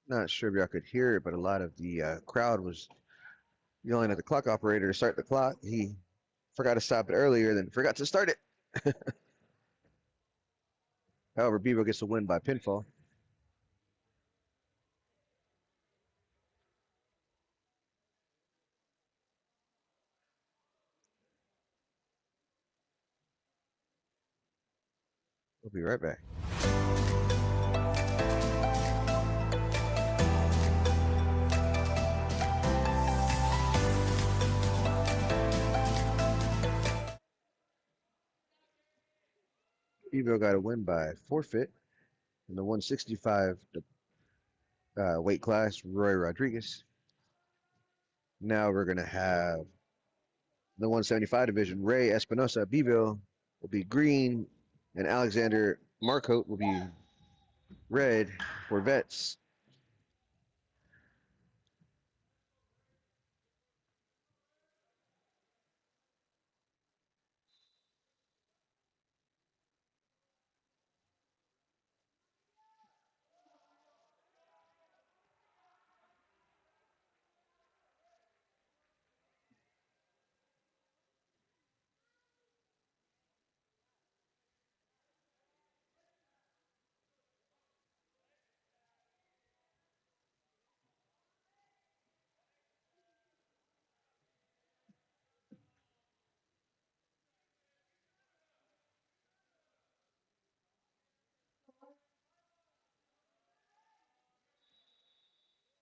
Not sure if y'all could hear it, but a lot of the crowd was yelling at the clock operator to start the clock. He forgot to stop it earlier, then forgot to start it. However, Bevo gets a win by pinfall. We'll be right back. Bevo got a win by forfeit in the 165 weight class, Roy Rodriguez. Now we're going to have the 175 division, Ray Espinosa Beeville will be green, and Alexander Marcote will be red for vets.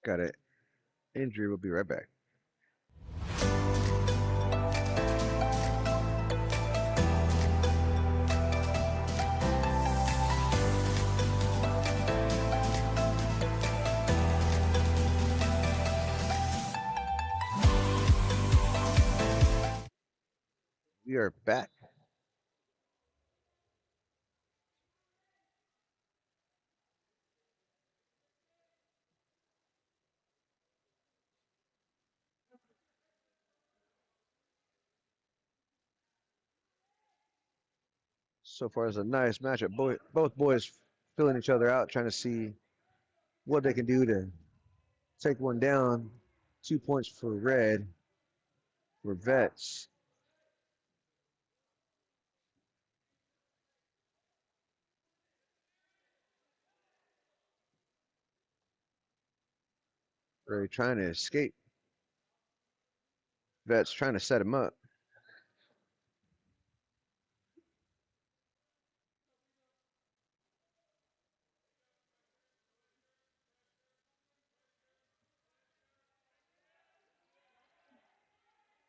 Got an injury. We'll be right back. We are back. So far, it's a nice matchup. Both boys filling each other out, trying to see what they can do to take one down. 2 points for red for vets. Ray trying to escape. Vets trying to set him up.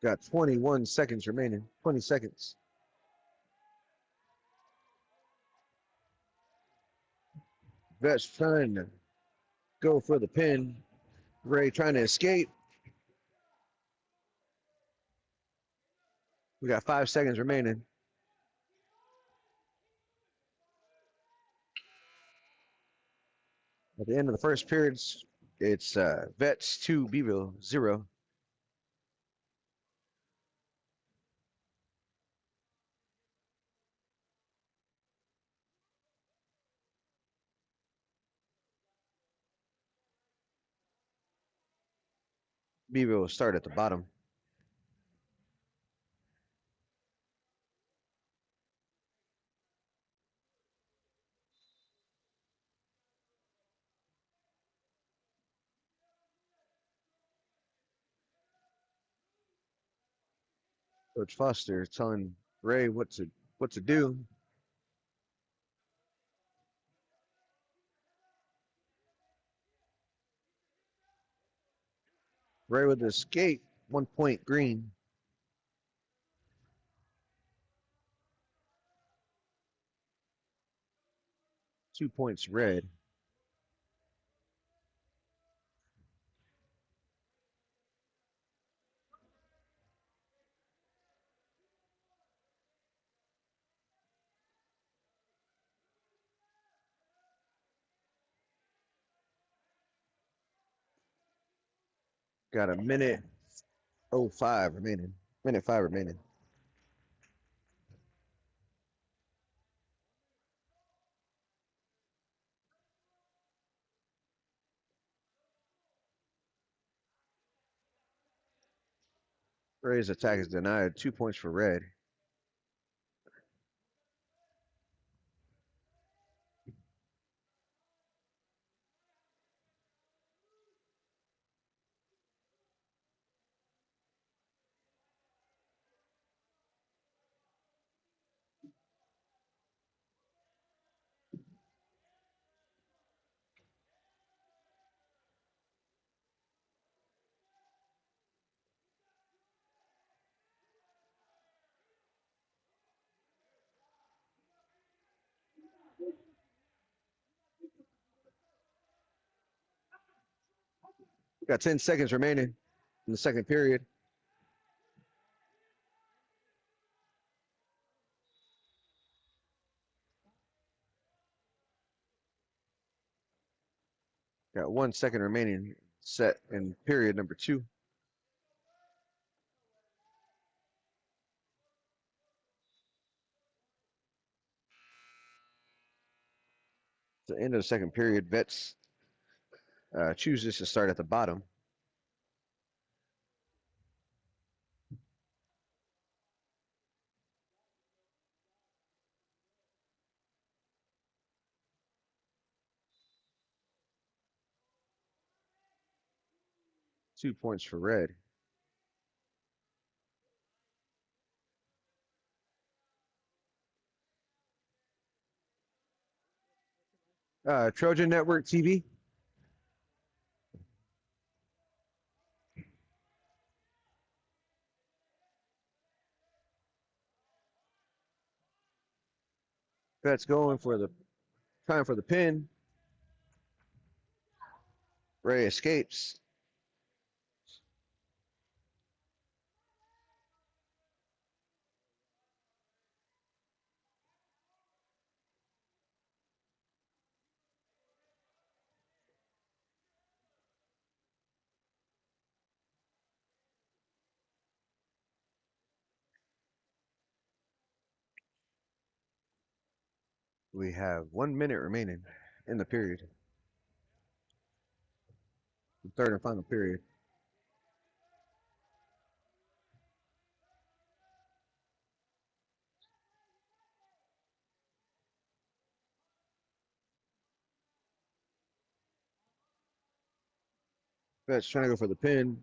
Got 21 seconds remaining. 20 seconds. Vets trying to go for the pin. Ray trying to escape. We got 5 seconds remaining. At the end of the first periods, it's Vets 2, Beeville 0. Beeville will start at the bottom. Coach Foster telling Ray what to do. Ray with the escape, 1 point green. 2 points red. Got a minute 05 remaining. Minute 5 remaining. Ray's attack is denied. 2 points for red. Got 10 seconds remaining in the second period. Got 1 second remaining set in period number 2. At the end of the second period, Vets chooses to start at the bottom. .2 points for red. Trojan Network TV. Vets going for the time for the pin. Ray escapes. We have 1 minute remaining in the period. The third and final period. Vets trying to go for the pin.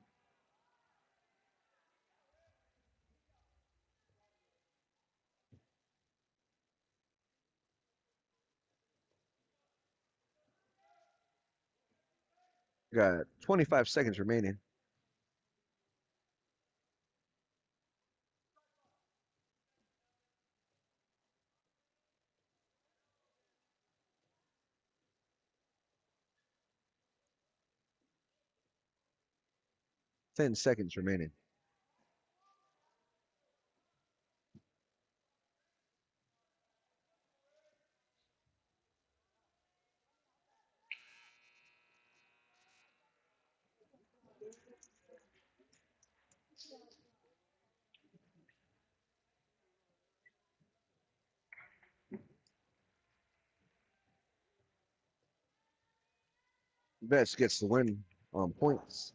Got 25 seconds remaining. Ten seconds remaining. Vets gets the win on points.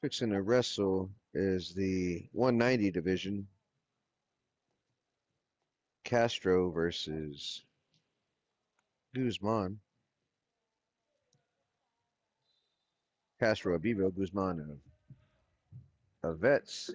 Fixing to wrestle is the 190 division. Castro versus Guzman. Castro of Beeville, Guzman of Vets.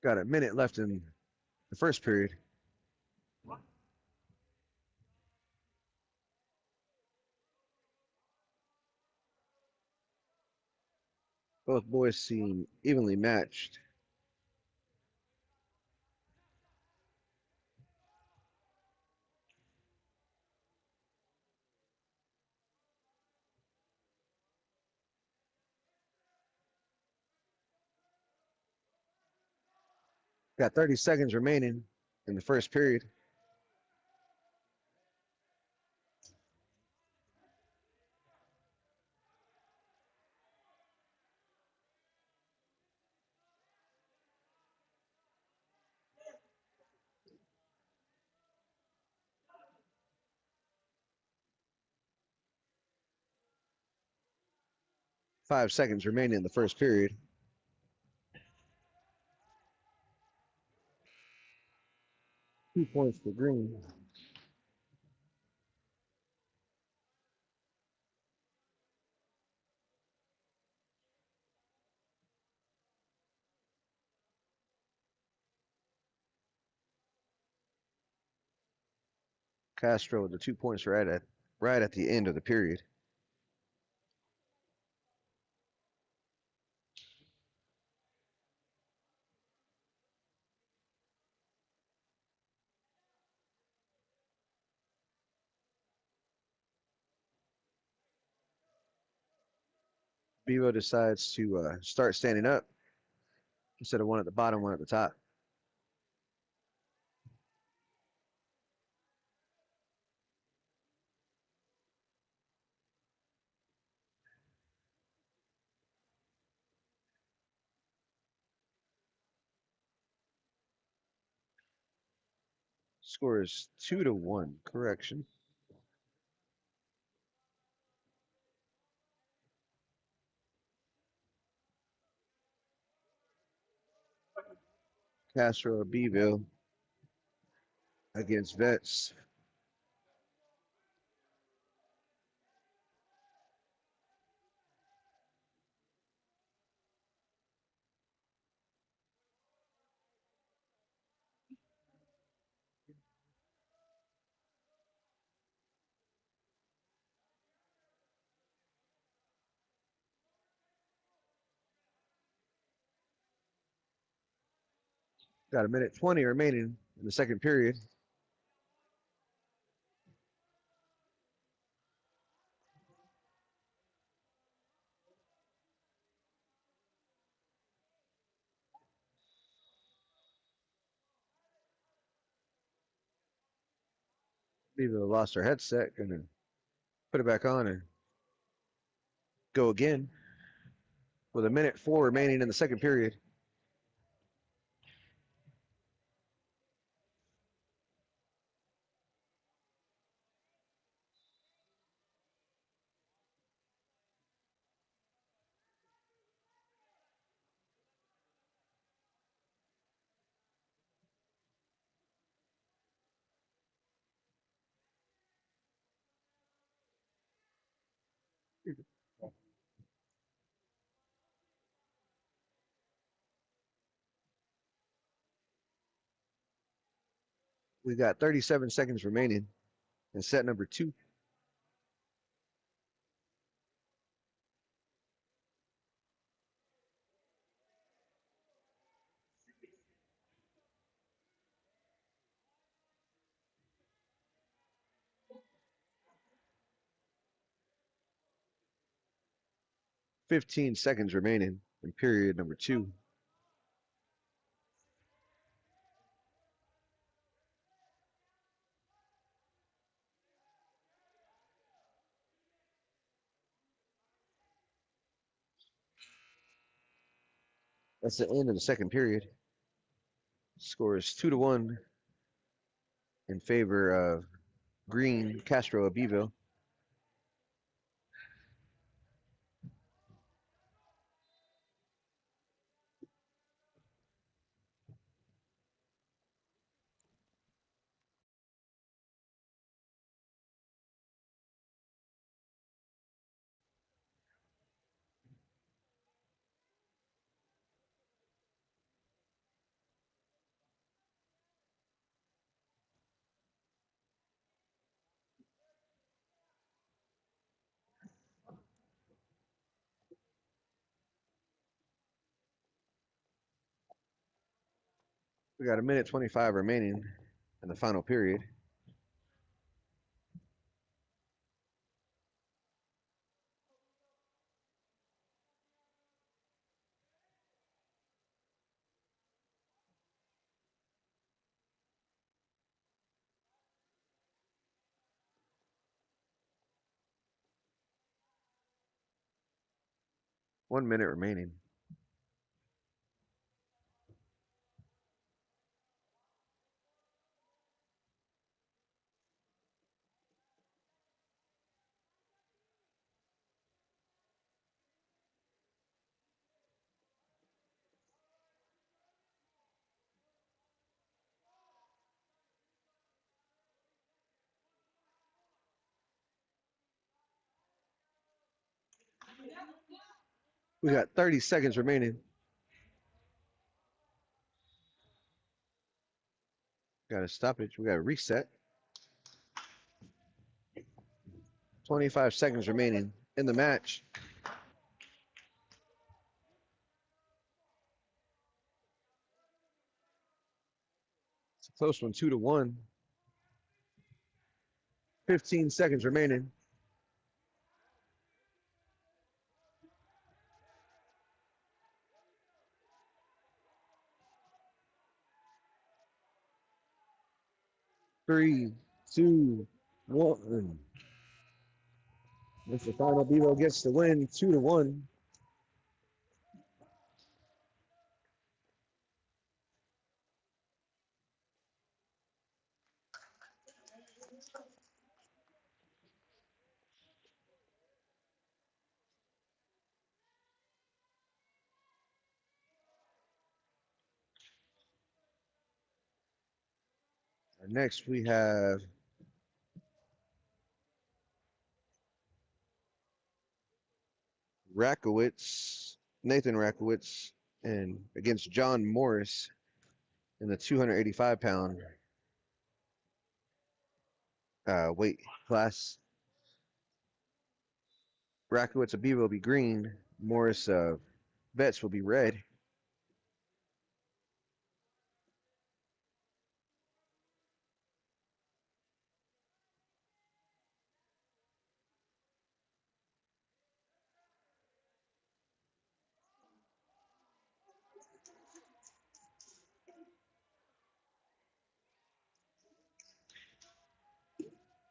Got a minute left in the first period. Both boys seem evenly matched. Got 30 seconds remaining in the first period. Five seconds remaining in the first period. Two points for Green. Castro with the 2 points right at the end of the period. Bevo decides to start standing up instead of one at the bottom, one at the top. Score is 2-1. Correction. Castro Beeville against Vets. Got a minute 20 remaining in the second period. Beeville lost her headset. Gonna put it back on and go again with a minute 4 remaining in the second period. We got 37 seconds remaining in set number 2. 15 seconds remaining in period number 2. That's the end of the second period. Score is 2-1 in favor of Green, Castro, Beeville. We got a minute 25 remaining in the final period. One minute remaining. We got 30 seconds remaining. Got to stop it. We got to reset. 25 seconds remaining in the match. It's a close one, 2-1. 15 seconds remaining. Three, two, one. Mr. Final Bevo gets the win, 2-1. Next, we have Nathan Rakowitz, and against John Morris in the 285-pound weight class. Rakowitz of Bevo will be green. Morris of Vets will be red.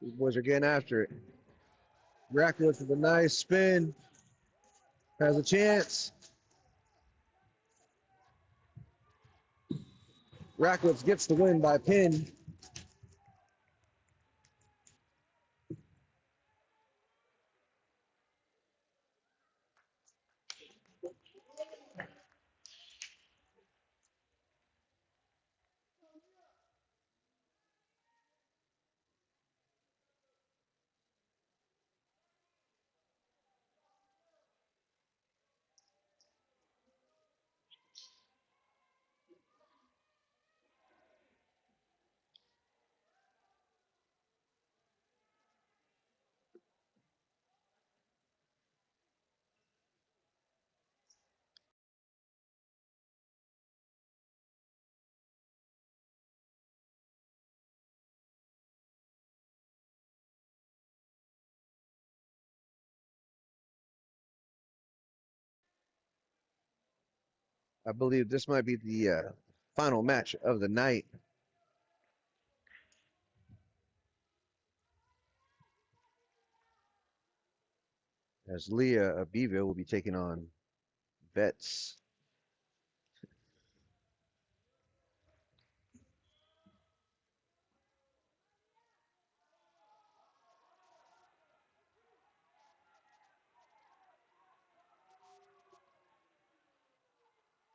These boys are getting after it. Rakowitz with a nice spin. Has a chance. Rakowitz gets the win by pin. I believe this might be the final match of the night, as Leah of Beeville will be taking on Vets.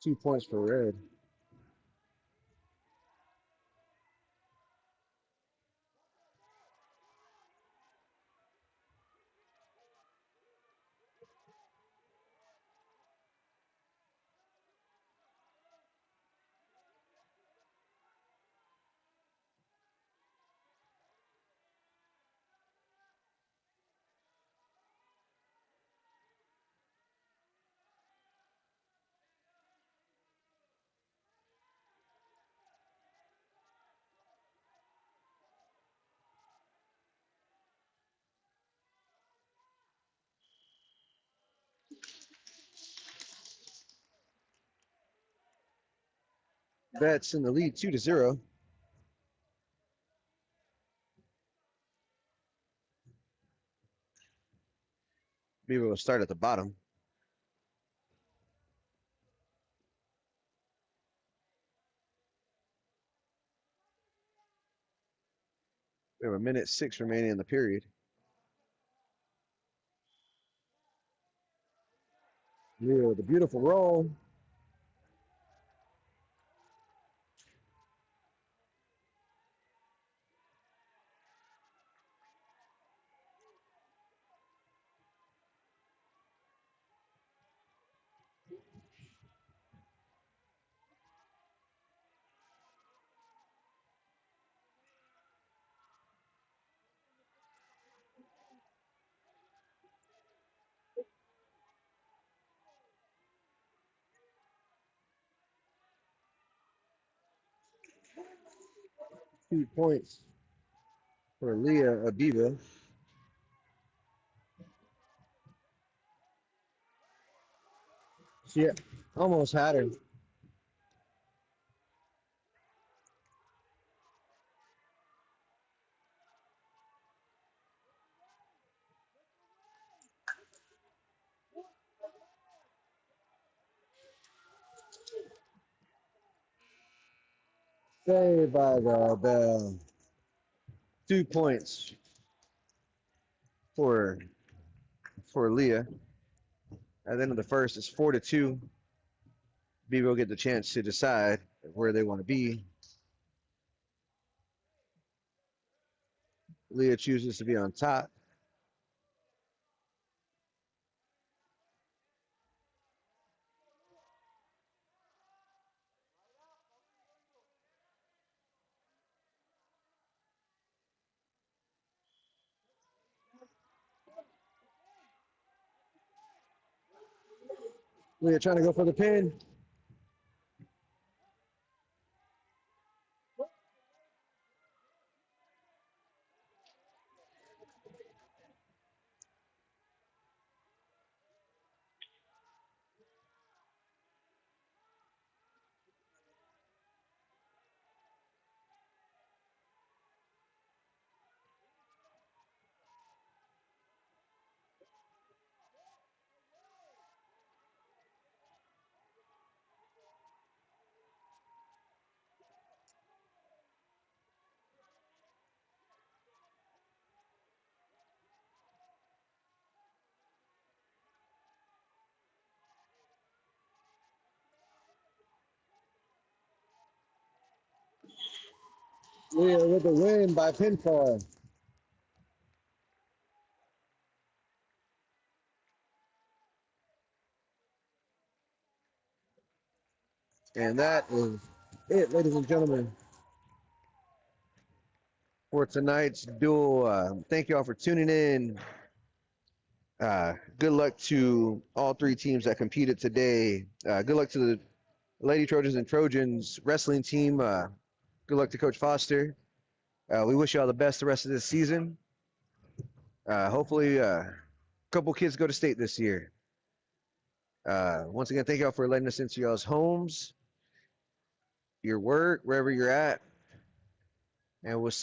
Two points for red. Vets in the lead 2-0. Beaver will start at the bottom. We have a minute 6 remaining in the period. Leo, the beautiful roll. Two points for Leah Abiva. She almost had her. Saved by the bell. 2 points for Leah. At the end of the first, it's 4-2. Beaver will get the chance to decide where they want to be. Leah chooses to be on top. Leah trying to go for the pin. Leah with the win by pinfall. And that is it, ladies and gentlemen, for tonight's duel. Thank you all for tuning in. Good luck to all three teams that competed today. Good luck to the Lady Trojans and Trojans wrestling team. Good luck to Coach Foster. We wish you all the best the rest of this season. Hopefully, a couple kids go to state this year. Once again, thank y'all for letting us into y'all's homes, your work, wherever you're at. And we'll